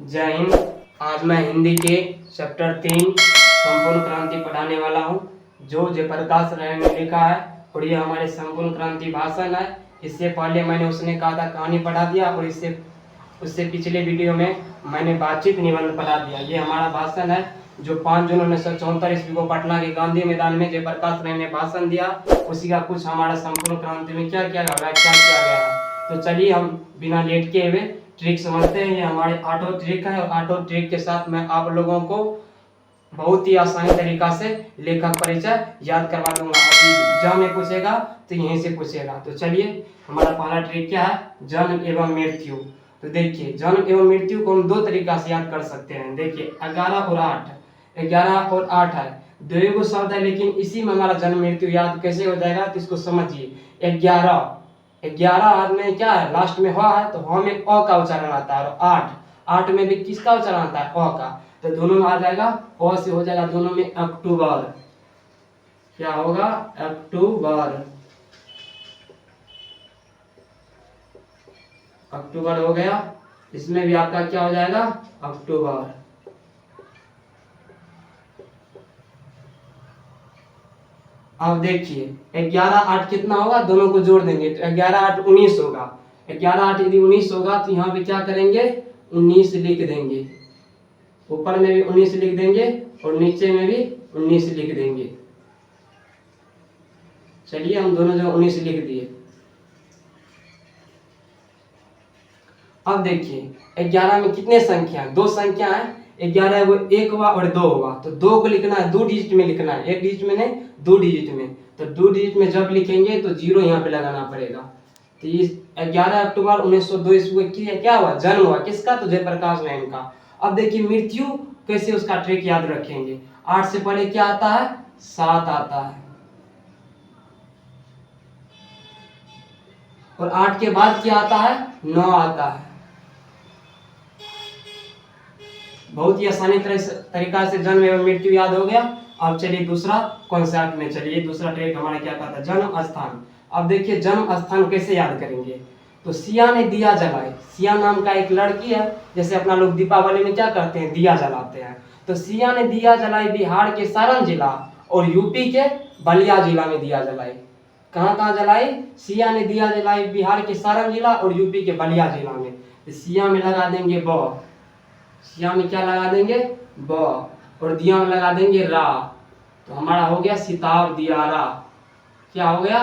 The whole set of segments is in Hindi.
जय हिंद। आज मैं हिंदी के चैप्टर 3 संपूर्ण क्रांति पढ़ाने वाला हूँ, जो जयप्रकाश राय ने लिखा है और ये हमारे संपूर्ण क्रांति भाषण है। इससे पहले मैंने उसने कहा था कहानी पढ़ा दिया और उससे पिछले वीडियो में मैंने बातचीत निबंध पढ़ा दिया। ये हमारा भाषण है जो 5 जून 1974 ईस्वी को पटना के गांधी मैदान में जयप्रकाश राय ने भाषण दिया। उसी का कुछ हमारा संपूर्ण क्रांति में क्या क्या व्याख्या किया गया है। तो चलिए हम बिना लेट के हुए ट्रिक समझते हैं। ये हमारे ऑटो ट्रिक है और ऑटो ट्रिक के साथ मैं आप लोगों को बहुत ही आसानी तरीका से लेखक परिचय याद करवा दूंगा। अभी जहाँ में पूछेगा तो यहीं से पूछेगा। तो चलिए हमारा पहला ट्रिक क्या है, जन्म एवं मृत्यु। तो देखिए जन्म एवं मृत्यु को हम दो तरीका से याद कर सकते हैं। देखिए 11 और 8, 11 और 8 है, दो को शब्द है, लेकिन इसी में हमारा जन्म मृत्यु याद कैसे हो जाएगा तो इसको समझिए। 11 हाथ में क्या है, लास्ट में ह है तो ह में अ का उच्चारण आता है। और 8 में भी किसका उच्चारण आता है, अ का। तो दोनों में आ जाएगा, अ से हो जाएगा दोनों में अक्टूबर। क्या होगा, अक्टूबर। अक्टूबर हो गया। इसमें भी आपका क्या हो जाएगा, अक्टूबर। अब देखिए 11 8 कितना होगा, दोनों को जोड़ देंगे तो 11 8 19 होगा। 11 8 यदि 19 होगा तो यहाँ पे क्या करेंगे, 19 लिख देंगे। ऊपर में भी 19 लिख देंगे और नीचे में भी 19 लिख देंगे। चलिए हम दोनों जगह 19 लिख दिए। अब देखिए 11 में कितने संख्या है, दो संख्या है। 11 वो 1 हुआ और 2 हुआ, तो 2 को लिखना है, 2 डिजिट में लिखना है, 1 डिजिट में नहीं 2 डिजिट में। तो 2 डिजिट में जब लिखेंगे तो 0 यहाँ पे लगाना पड़ेगा। तो इस 11 अक्टूबर 1902 ईस्वी को क्या हुआ, जन्म हुआ किसका, तो जयप्रकाश नारायण का। अब देखिए मृत्यु कैसे, उसका ट्रिक याद रखेंगे। 8 से पहले क्या आता है, 7 आता है, और 8 के बाद क्या आता है, 9 आता है। बहुत ही आसानी तरीका से जन्म एवं मृत्यु याद हो गया। अब चलिए दूसरा कॉन्सेप्ट में चलिए, दूसरा ट्रिक हमारा क्या कहता है, जन्म स्थान। अब देखिए जन्म स्थान कैसे याद करेंगे। तो सिया ने दिया जलाए, सिया नाम का एक लड़की है, जैसे अपना लोग दीपावली में क्या करते हैं, दिया जलाते हैं। तो सिया ने दिया जलाई बिहार के सारण जिला और यूपी के बलिया जिला में दिया जलाई। कहाँ कहाँ जलाई, सिया ने दिया जलाई बिहार के सारण जिला और यूपी के बलिया जिला में। तो सिया में लगा देंगे ब, सिया में क्या लगा देंगे, ब, और दिया में लगा देंगे रा। तो हमारा हो गया सिताब दियारा। क्या हो गया,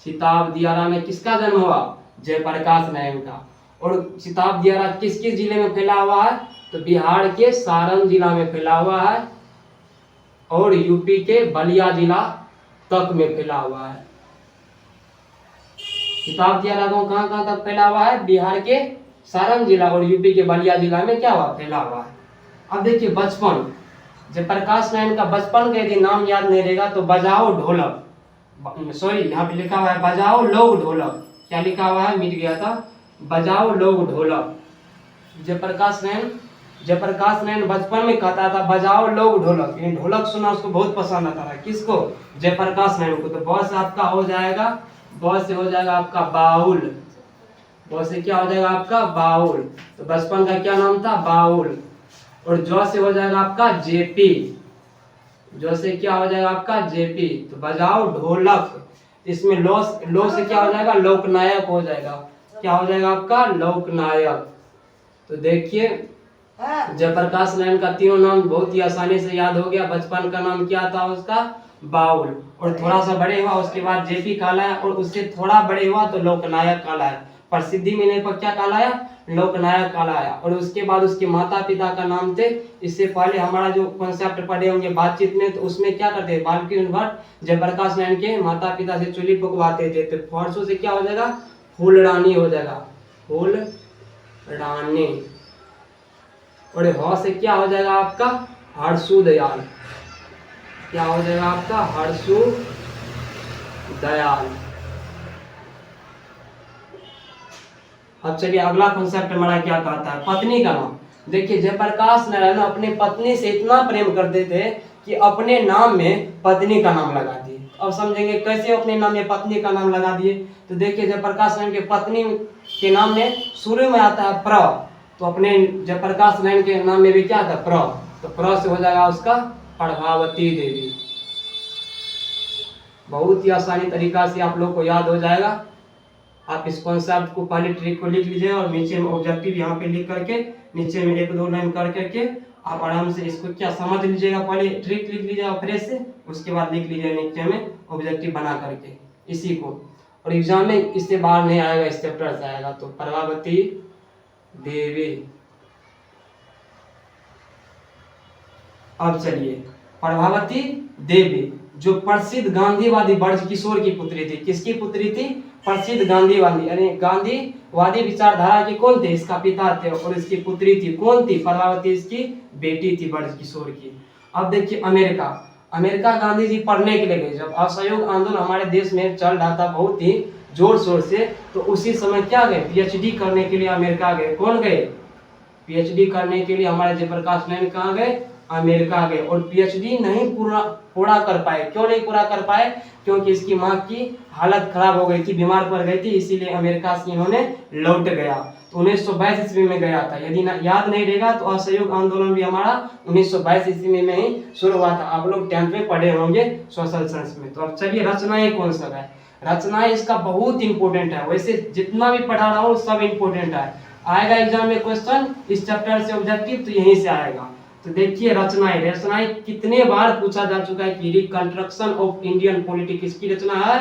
सिताब दियारा में किसका जन्म हुआ, जयप्रकाश नारायण का। और सिताब दियारा किस किस जिले में फैला हुआ है, तो बिहार के सारण जिला में फैला हुआ है और यूपी के बलिया जिला तक में फैला हुआ है। सिताब दियारा गाँव कहाँ कहाँ तक फैला हुआ है, बिहार के सारण जिला और यूपी के बलिया जिला में क्या हुआ, फैला हुआ है। अब देखिए बचपन, जयप्रकाश नारायण का बचपन का यदि नाम याद नहीं रहेगा तो बजाओ ढोलक, सॉरी यहाँ पे लिखा हुआ है बजाओ लोग ढोलक। क्या लिखा हुआ है, मिट गया था, बजाओ लोग ढोलक। जयप्रकाश नारायण बचपन में कहता था बजाओ लोग ढोलक, यानी ढोलक सुना उसको बहुत पसंद आता था, किसको, जयप्रकाश नारायण को। तो ब से आपका हो जाएगा, ब से हो जाएगा आपका बाउल, ब से क्या हो जाएगा आपका बाउल। तो बचपन का क्या नाम था, बाउल। और ज से हो जाएगा आपका जेपी, जो से क्या हो जाएगा आपका जेपी। तो बजाओ ढोलक। इसमें लो से क्या हो जाएगा, लोकनायक हो जाएगा। क्या हो जाएगा आपका, लोकनायक। तो देखिए जयप्रकाश नारायण का तीनों नाम बहुत ही आसानी से याद हो गया। बचपन का नाम क्या था उसका, बाउल, और थोड़ा सा बड़े हुआ उसके बाद जेपी कहलाया, और उससे थोड़ा बड़े हुआ तो लोकनायक कहलाया। प्रसिद्धि मिलने पर क्या कहलाया, लोकनायक कहलाया। और उसके बाद उसके माता पिता का नाम थे, इससे पहले हमारा जो कॉन्सेप्ट पढ़े होंगे बातचीत में, तो उसमें क्या करते हैं, बालकृष्ण भट्ट जयप्रकाश नारायण के माता पिता से चुली फुकवाते थे। तो फॉर्सो से क्या हो जाएगा, फूल रानी हो जाएगा, फूल रानी। और ह से क्या हो जाएगा आपका, हर्षु दयाल। क्या हो जाएगा आपका, हर्षु दयाल। अब चलिए अगला कॉन्सेप्ट हमारा क्या कहता है, पत्नी का नाम। देखिए जयप्रकाश नारायण अपने पत्नी से इतना प्रेम करते थे कि अपने नाम में पत्नी का नाम लगा दिए। अब समझेंगे कैसे अपने नाम में पत्नी का नाम लगा दिए। तो देखिए जयप्रकाश नारायण के पत्नी के नाम में शुरू में आता है प्र, तो अपने जयप्रकाश नारायण के नाम में भी क्या था, प्र, तो प्र से हो जाएगा उसका प्रभावती देवी। बहुत ही आसानी तरीका से आप लोग को याद हो जाएगा। आप इस कॉन्सेप्ट को पहले ट्रिक को लिख लीजिए और नीचे में ऑब्जेक्टिव यहाँ पे लिख करके नीचे में 1-2 लाइन कर करके आप आराम से इसको क्या समझ लीजिएगा। पहले ट्रिक लिख लीजिएगा फ्रेश से, उसके बाद लिख लीजिए नीचे में ऑब्जेक्टिव बना करके इसी को। और एग्जाम में इससे बाहर नहीं आएगा, इस चैप्टर से आएगा। तो प्रभावती देवी। अब चलिए, प्रभावती देवी जो प्रसिद्ध गांधीवादी ब्रजकिशोर की पुत्री थी। किसकी पुत्री थी? प्रसिद्ध गांधीवादी, यानी गांधीवादी विचारधारा के कौन थे? इसका पिता थे और इसकी पुत्री थी। कौन थी? प्रभावती इसकी बेटी थी ब्रजकिशोर की। अब देखिए अमेरिका गांधी जी पढ़ने के लिए गए। जब असहयोग आंदोलन हमारे देश में चल रहा था बहुत ही जोर शोर से, तो उसी समय क्या गए? पीएचडी करने के लिए अमेरिका गए। कौन गए? पीएचडी करने के लिए हमारे जयप्रकाश नारायण कहाँ गए? अमेरिका गए। और पीएचडी नहीं पूरा कर पाए। क्यों नहीं पूरा कर पाए? क्योंकि इसकी माँ की हालत खराब हो गई थी, बीमार पड़ गई थी, इसीलिए अमेरिका से इन्होंने लौट गया। तो 1922 ईस्वी में गया था। यदि याद नहीं रहेगा तो असहयोग आंदोलन भी हमारा 1922 ईस्वी में ही शुरू हुआ था। आप लोग 10th में पढ़े होंगे सोशल साइंस में। तो अब चलिए, रचनाएं कौन सा है? रचनाएं इसका बहुत इंपॉर्टेंट है। वैसे जितना भी पढ़ा रहा हूँ सब इंपॉर्टेंट है। आएगा एग्जाम में क्वेश्चन इस चैप्टर से ऑब्जेक्टिव, तो यहीं से आएगा। तो देखिए, रचनाएं कितने बार पूछा जा चुका है कि रिकंस्ट्रक्शन ऑफ इंडियन पॉलिटिक्स किसकी रचना है?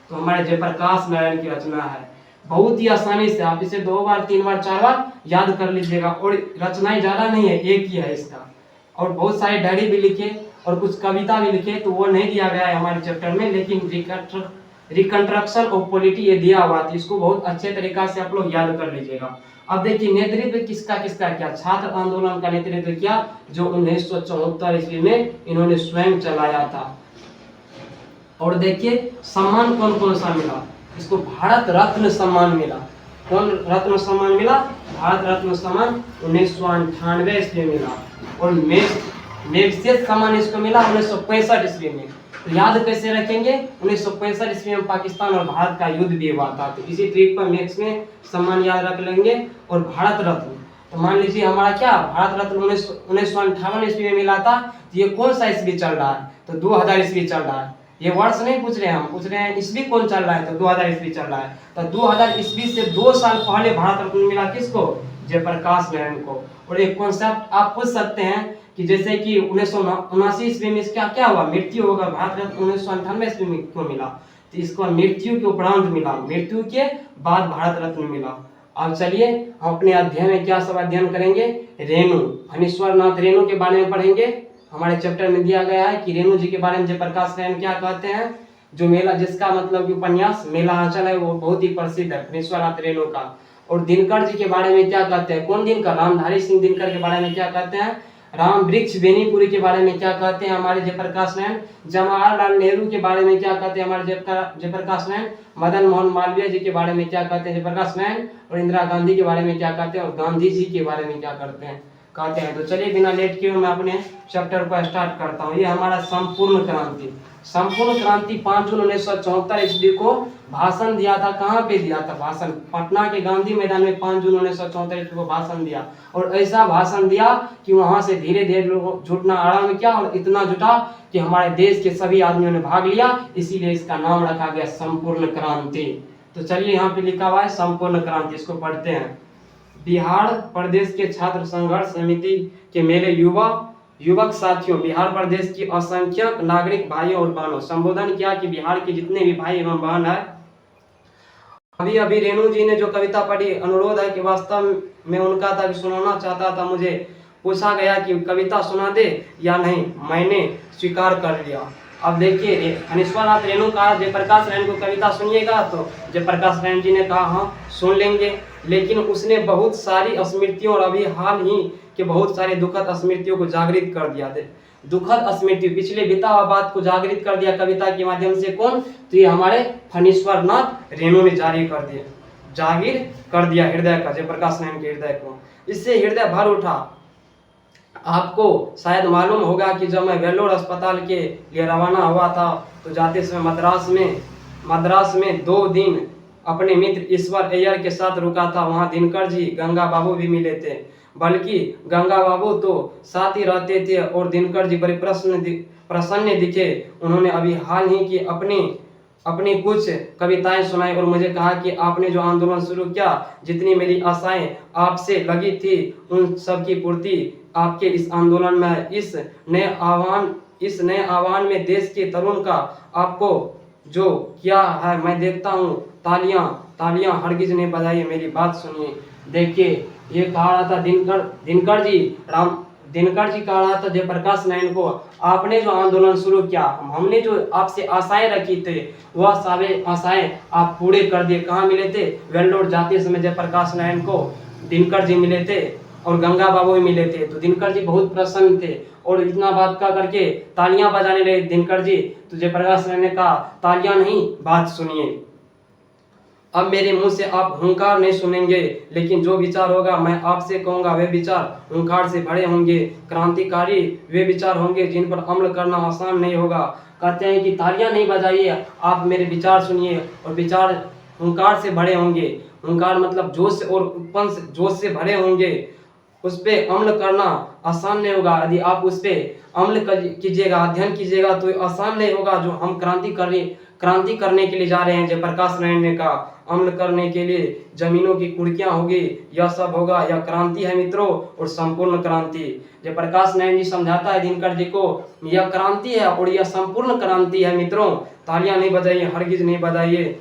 तो हमारे जयप्रकाश नारायण की रचना है। बहुत ही आसानी से आप इसे 2 बार 3 बार 4 बार याद कर लीजिएगा। और रचनाएं ज्यादा नहीं है, एक ही है इसका। और बहुत सारे डायरी भी लिखे और कुछ कविता भी लिखे, तो वो नहीं दिया गया है हमारे चैप्टर में, लेकिन रिकंस्ट्रक्शन ऑफ पॉलिटी ये दिया हुआ था। इसको बहुत अच्छे तरीका से आप लोग याद कर लीजिएगा। अब देखिए, नेतृत्व किसका किया? छात्र आंदोलन का नेतृत्व किया, जो 1974 ईस्वी में इन्होंने स्वयं चलाया था। और देखिए, सम्मान कौन कौन सा मिला? इसको भारत रत्न सम्मान मिला। कौन रत्न सम्मान मिला? भारत रत्न सम्मान 1998 ईस्वी में मिला। और मैग्सेसे सम्मान इसको मिला 1965 ईस्वी में। तो याद कैसे रखेंगे? 1965 ईस्वी में पाकिस्तान और भारत का युद्ध भी हुआ था। तो इसी ट्रिक पर मैक्स में सम्मान याद रख लेंगे। और भारत रत्न, तो मान लीजिए हमारा क्या भारत रत्न 1958 ईस्वी में मिला था। तो ये कौन सा ईस्वी चल रहा है? तो 2000 ईस्वी चल रहा है। ये वर्ष नहीं पूछ रहे हैं, हम पूछ रहे हैं ईस्वी कौन चल रहा है? तो 2000 ईस्वी चल रहा है। तो 2000 ईस्वी से 2 साल पहले भारत रत्न मिला किसको? जयप्रकाश नारायण को। और एक कॉन्सेप्ट आप पूछ सकते हैं कि जैसे कि 1979 ईस्वी में इसका क्या हुआ? मृत्यु होगा। भारत रत्न 1998 ईस्वी में क्यों मिला? तो इसको मृत्यु के उपरांत मिला, मृत्यु के बाद भारत रत्न मिला। अब चलिए, हम अपने अध्ययन में क्या सब अध्ययन करेंगे? रेणु, फणीश्वर नाथ रेणु के बारे में पढ़ेंगे। हमारे चैप्टर में दिया गया है कि रेणु जी के बारे में जयप्रकाश नारायण क्या कहते हैं। जो मेला, जिसका मतलब कि उपन्यास मेला आंचल है, वो बहुत ही प्रसिद्ध है, फणीश्वर नाथ रेणु का। और दिनकर जी के बारे में क्या कहते हैं? कौन दिनकर? रामधारी सिंह दिनकर के बारे में क्या कहते हैं? राम वृक्ष बेनीपुरी के बारे में क्या कहते हैं हमारे जयप्रकाश नारायण? जवाहरलाल नेहरू के बारे में क्या कहते हैं हमारे जयप्रकाश नारायण? मदन मोहन मालवीय जी के बारे में क्या कहते हैं जयप्रकाश नारायण? और इंदिरा गांधी के बारे में क्या कहते हैं? और गांधी जी के बारे में क्या कहते हैं? तो चलिए, बिना लेट किए मैं अपने चैप्टर को स्टार्ट करता हूँ। ये हमारा संपूर्ण क्रांति। संपूर्ण क्रांति 5 जून 1974 ईस्वी को भाषण दिया था। कहाँ पे दिया था भाषण? पटना के गांधी मैदान में 5 जून 1974 ईस्वी को भाषण दिया। और ऐसा भाषण दिया कि वहां से धीरे धीरे लोग जुटना आरंभ किया, और इतना जुटा कि हमारे देश के सभी आदमियों ने भाग लिया। इसीलिए इसका नाम रखा गया संपूर्ण क्रांति। तो चलिए, यहाँ पे लिखा हुआ है संपूर्ण क्रांति, इसको पढ़ते हैं। बिहार प्रदेश के छात्र संघर्ष समिति के मेरे युवक साथियों, बिहार प्रदेश की असंख्यक नागरिक भाइयों और बहनों, संबोधन किया कि बिहार के जितने भी भाई एवं बहन है। अभी रेणु जी ने जो कविता पढ़ी, अनुरोध है कि वास्तव में उनका था कि सुनाना चाहता था। मुझे पूछा गया कि कविता सुना दे या नहीं, मैंने स्वीकार कर लिया। अब देखिए, फणीश्वर नाथ रेणु का जयप्रकाश नारायण को कविता सुनिएगा, तो जयप्रकाश नारायण जी ने कहा हाँ सुन लेंगे। लेकिन उसने बहुत सारी स्मृतियों और अभी हाल ही के बहुत सारे दुखद स्मृतियों को जागृत कर दिया। दुखद स्मृति, पिछले बीता हुआ बात को जागृत कर दिया कविता के माध्यम से। कौन? तो ये हमारे फणीश्वर नाथ रेणु ने जाहिर कर दिया हृदय का, जयप्रकाश नारायण के हृदय को। इससे हृदय भर उठा। आपको शायद मालूम होगा कि जब मैं वेल्लोर अस्पताल के लिए रवाना हुआ था, तो जाते समय मद्रास में 2 दिन अपने मित्र ईश्वर अय्यर के साथ रुका था। वहां दिनकर जी गंगा बाबू भी मिले थे, बल्कि गंगा बाबू तो साथ ही रहते थे और दिनकर जी बड़े प्रसन्न दिखे। उन्होंने अभी हाल ही की अपनी अपनी कुछ कविताएं सुनाई और मुझे कहा कि आपने जो आंदोलन शुरू किया, जितनी मेरी आशाएं आपसे लगी थी, उन सब की पूर्ति आपके इस आंदोलन में है। इस नए आह्वान में देश के तरुण का आपको जो किया है मैं देखता हूँ। तालियां तालियां हरगिज नहीं बजाइए, मेरी बात सुनिए। देखिए, ये कहा रहा था दिनकर जी कह रहा था जयप्रकाश नारायण को, आपने जो आंदोलन शुरू किया, हमने जो आपसे आशाएं रखी थे, वह सारे आशाएं आप पूरे कर दिए। कहाँ मिले थे? वेल्लोर जाते समय जयप्रकाश नारायण को दिनकर जी मिले थे और गंगा बाबू भी मिले थे। तो दिनकर जी बहुत प्रसन्न थे और इतना बात का करके तालियां बजाने लगे दिनकर जी। तो जयप्रकाश नारायण ने कहा, तालियां नहीं, बात सुनिए। अब मेरे मुंह से आप हुंकार नहीं सुनेंगे, लेकिन जो विचार होगा मैं आपसे कहूंगा वे विचार हुंकार से भरे होंगे, क्रांतिकारी वे विचार होंगे जिन पर अमल करना आसान नहीं होगा। कहते हैं कि तालियां नहीं बजाइए, आप मेरे विचार सुनिए, और विचार हुंकार से भरे होंगे। हुंकार मतलब जोश और उत्पन्न जोश से भरे होंगे। उस पर अमल करना आसान नहीं होगा। यदि आप उस पर अमल कीजिएगा, अध्ययन कीजिएगा, तो आसान नहीं होगा। जो हम क्रांति करने के लिए जा रहे हैं, जयप्रकाश नारायण ने कहा, अमल करने के लिए जमीनों की कुर्कियां होगी, यह सब होगा, यह क्रांति है मित्रों, और संपूर्ण क्रांति। जयप्रकाश नारायण जी समझाता है दिनकर जी को, यह क्रांति है और यह संपूर्ण क्रांति है मित्रों। तालियां नहीं बजाइए, हरगिज नहीं बजाइए।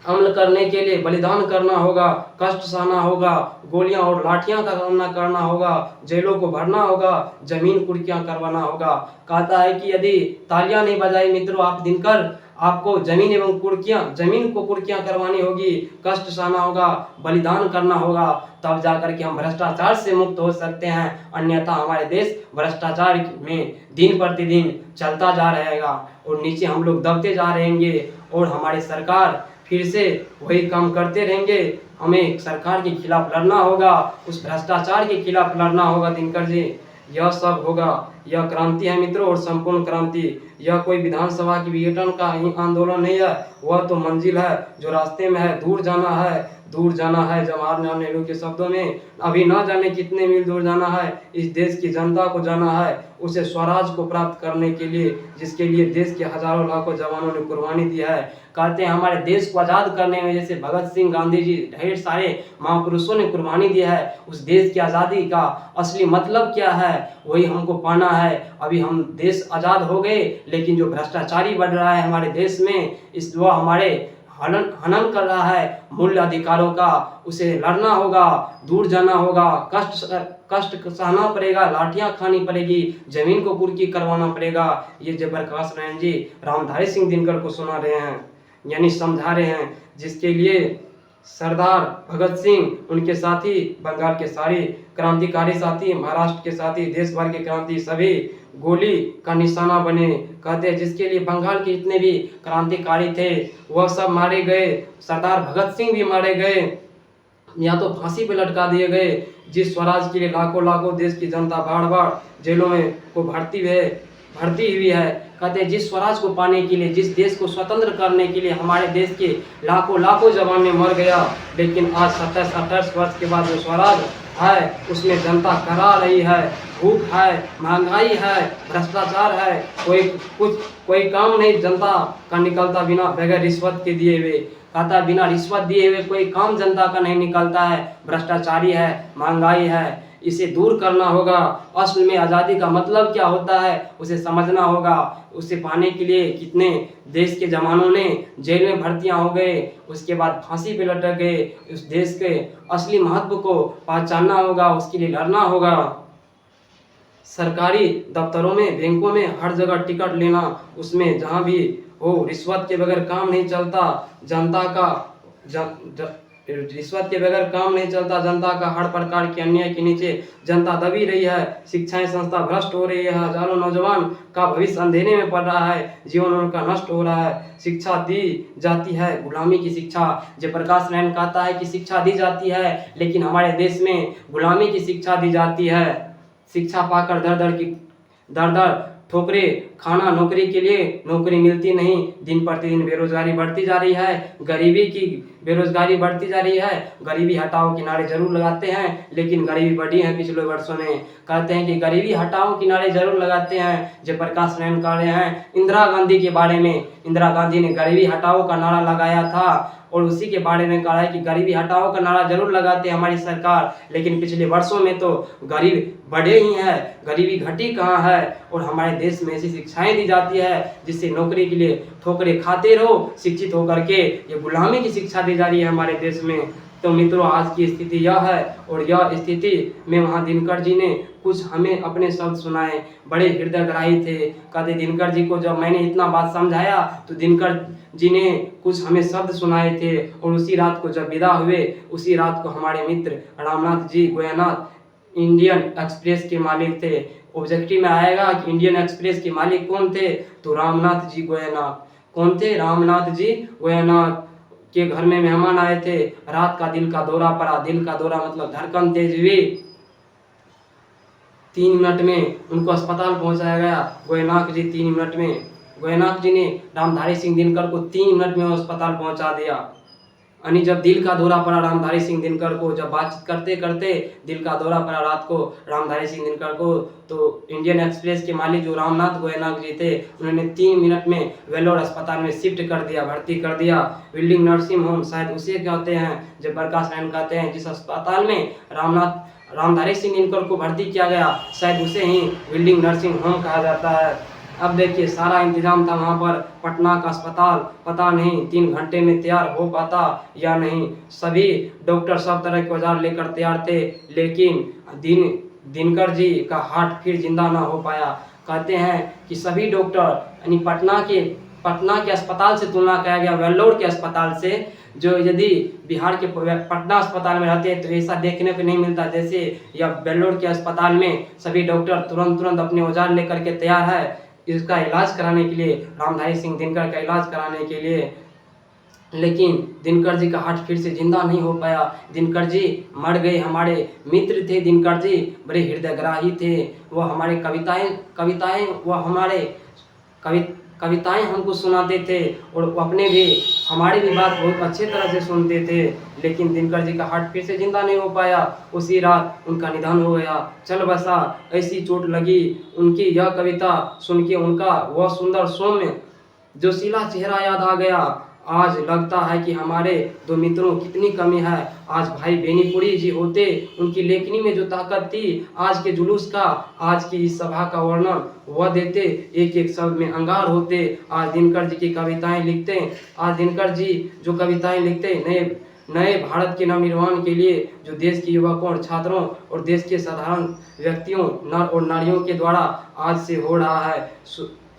अमल करने के लिए बलिदान करना होगा, कष्ट सहना होगा, गोलियां और लाठियां का सामना करना होगा, जेलों को भरना होगा, जमीन कुर्कियां करवाना होगा। कहता है कि यदि तालियां नहीं बजाई मित्रों आप दिनकर, आपको जमीन को कुर्कियां करवानी होगी, कष्ट सहना होगा, बलिदान करना होगा, तब जाकर के हम भ्रष्टाचार से मुक्त हो सकते हैं। अन्यथा हमारे देश भ्रष्टाचार में दिन प्रतिदिन चलता जा रहेगा और नीचे हम लोग दबते जा रहेंगे और हमारी सरकार फिर से वही काम करते रहेंगे। हमें सरकार के खिलाफ लड़ना होगा, उस भ्रष्टाचार के खिलाफ लड़ना होगा दिनकर जी। यह सब होगा, यह क्रांति है मित्रों, और संपूर्ण क्रांति। यह कोई विधानसभा की विघटन का ही आंदोलन नहीं है, वह तो मंजिल है जो रास्ते में है। दूर जाना है जवाहरलाल नेहरू के शब्दों में, अभी ना जाने कितने मील दूर जाना है। इस देश की जनता को जाना है उसे स्वराज को प्राप्त करने के लिए, जिसके लिए देश के हजारों लाखों जवानों ने कुर्बानी दी है। कहते हैं हमारे देश को आज़ाद करने में जैसे भगत सिंह, गांधी जी, ढेर सारे महापुरुषों ने कुर्बानी दी है। उस देश की आज़ादी का असली मतलब क्या है, वही हमको पाना है। अभी हम देश आज़ाद हो गए, लेकिन जो भ्रष्टाचारी बढ़ रहा है हमारे देश में, वह हमारे हनन कर रहा है मूल्य अधिकारों का। उसे लड़ना होगा, दूर जाना होगा, कष्ट सहना पड़ेगा, लाठियां खानी पड़ेगी, जमीन को कुर्की करवाना पड़ेगा। ये जयप्रकाश नारायण जी रामधारी सिंह दिनकर को सुना रहे हैं, यानी समझा रहे हैं, जिसके लिए सरदार भगत सिंह, उनके साथी, बंगाल के सारे क्रांतिकारी साथी, महाराष्ट्र के साथी, देश भर के क्रांति सभी गोली का निशाना बने। कहते हैं जिसके लिए बंगाल के जितने भी क्रांतिकारी थे वह सब मारे गए। सरदार भगत सिंह भी मारे गए, या तो फांसी पे लटका दिए गए। जिस स्वराज के लिए लाखों देश की जनता बार जेलों में को भर्ती हुई है। कहते हैं जिस स्वराज को पाने के लिए, जिस देश को स्वतंत्र करने के लिए हमारे देश के लाखों जवान में मर गया, लेकिन आज 27-28 वर्ष के बाद जो स्वराज है उसमें जनता करा रही है। भूख है, महंगाई है, भ्रष्टाचार है, कोई काम नहीं जनता का निकलता बिना बगैर रिश्वत के दिए हुए। कहता है बिना रिश्वत दिए हुए कोई काम जनता का नहीं निकलता है। भ्रष्टाचारी है, महंगाई है, इसे दूर करना होगा। असल में आज़ादी का मतलब क्या होता है उसे समझना होगा। उसे पाने के लिए कितने देश के जवानों ने जेल में भर्तियां हो गए, उसके बाद फांसी पे लटक गए। उस देश के असली महत्व को पहचानना होगा, उसके लिए लड़ना होगा। सरकारी दफ्तरों में, बैंकों में, हर जगह टिकट लेना, उसमें जहाँ भी हो रिश्वत के बगैर काम नहीं चलता। रिश्वत के बगैर काम नहीं चलता। जनता का हर प्रकार के अन्याय के नीचे जनता दबी रही है। शिक्षाएं संस्था भ्रष्ट हो रही है। हजारों नौजवान का भविष्य अंधेरे में पड़ रहा है, जीवन उनका नष्ट हो रहा है। शिक्षा दी जाती है गुलामी की शिक्षा। जयप्रकाश नारायण कहता है कि शिक्षा दी जाती है, लेकिन हमारे देश में गुलामी की शिक्षा दी जाती है। शिक्षा पाकर दर दर ठोकरें खाना नौकरी के लिए नौकरी मिलती नहीं, दिन प्रतिदिन बेरोजगारी बढ़ती जा रही है, बेरोजगारी बढ़ती जा रही है। गरीबी हटाओ के नारे जरूर लगाते हैं, लेकिन गरीबी बढ़ी है पिछले वर्षों में। कहते हैं कि गरीबी हटाओ के नारे जरूर लगाते हैं। जयप्रकाश नारायण कह रहे हैं इंदिरा गांधी के बारे में, इंदिरा गांधी ने गरीबी हटाओ का नारा लगाया था और उसी के बारे में कहा है कि गरीबी हटाओ का नारा जरूर लगाते हैं हमारी सरकार, लेकिन पिछले वर्षों में तो गरीब बढ़े ही हैं, गरीबी घटी कहाँ है। और हमारे देश में ऐसी शिक्षाएं दी जाती है जिससे नौकरी के लिए ठोकरें खाते रहो, शिक्षित होकर के ये गुलामी की शिक्षा दी जा रही है हमारे देश में। तो मित्रों, आज की स्थिति यह है और यह स्थिति में वहाँ दिनकर जी ने कुछ हमें अपने शब्द सुनाए, बड़े हृदयग्राही थे। कहते दिनकर जी को जब मैंने इतना बात समझाया तो दिनकर जी ने कुछ हमें शब्द सुनाए थे और उसी रात को जब विदा हुए, उसी रात को हमारे मित्र रामनाथ जी गोयनाथ इंडियन एक्सप्रेस के मालिक थे। ऑब्जेक्टिव में आएगा कि इंडियन एक्सप्रेस के मालिक कौन थे, तो रामनाथ जी गोयनाथ। कौन थे? रामनाथ जी गोयनाथ के घर में मेहमान आए थे। रात का दिल का दौरा पड़ा, दिल का दौरा मतलब धड़कन तेज हुई। 3 मिनट में उनको अस्पताल पहुंचाया गया। गोयनाथ जी 3 मिनट में, गोयनाथ जी ने रामधारी सिंह दिनकर को 3 मिनट में अस्पताल पहुंचा दिया। यानी जब दिल का दौरा पड़ा रामधारी सिंह दिनकर को, जब बातचीत करते करते दिल का दौरा पड़ा रात को रामधारी सिंह दिनकर को, तो इंडियन एक्सप्रेस के मालिक जो रामनाथ गोयनाथ जी थे, उन्होंने 3 मिनट में वेलोर अस्पताल में शिफ्ट कर दिया, भर्ती कर दिया। बिल्डिंग नर्सिंग होम शायद उसे कहते हैं, जयप्रकाश नारायण कहते हैं जिस अस्पताल में रामधारी सिंह दिनकर को भर्ती किया गया, शायद उसे ही बिल्डिंग नर्सिंग होम कहा जाता है। अब देखिए सारा इंतजाम था वहाँ पर, पटना का अस्पताल पता नहीं 3 घंटे में तैयार हो पाता या नहीं। सभी डॉक्टर सब तरह के औजार लेकर तैयार थे, लेकिन दिनकर जी का हार्ट फिर जिंदा ना हो पाया। कहते हैं कि सभी डॉक्टर यानी पटना के अस्पताल से तुलना किया गया वेल्लोर के अस्पताल से, जो यदि बिहार के पटना अस्पताल में रहते तो ऐसा देखने को नहीं मिलता। जैसे या वेल्लोर के अस्पताल में सभी डॉक्टर तुरंत अपने औजार लेकर के तैयार है इसका इलाज कराने के लिए, रामधारी सिंह दिनकर का इलाज कराने के लिए। लेकिन दिनकर जी का हार्ट फिर से जिंदा नहीं हो पाया, दिनकर जी मर गए। हमारे मित्र थे दिनकर जी, बड़े हृदयग्राही थे। वह हमारे कविताएं हमको सुनाते थे और अपने भी हमारी भी बात बहुत अच्छे तरह से सुनते थे। लेकिन दिनकर जी का हार्ट फिर से जिंदा नहीं हो पाया, उसी रात उनका निधन हो गया। चल बसा ऐसी चोट लगी, उनकी यह कविता सुन के उनका वह सुंदर सौम्य जोशीला चेहरा याद आ गया। आज लगता है कि हमारे 2 मित्रों कितनी कमी है। आज भाई बेनीपुरी जी होते, उनकी लेखनी में जो ताकत थी, आज के जुलूस का, आज की इस सभा का वर्णन वह देते, एक एक शब्द में अंगार होते। आज दिनकर जी की कविताएं लिखते, आज दिनकर जी जो कविताएं लिखते नए भारत के नवनिर्माण के लिए, जो देश के युवकों और छात्रों और देश के साधारण व्यक्तियों नर और नारियों के द्वारा आज से हो रहा है,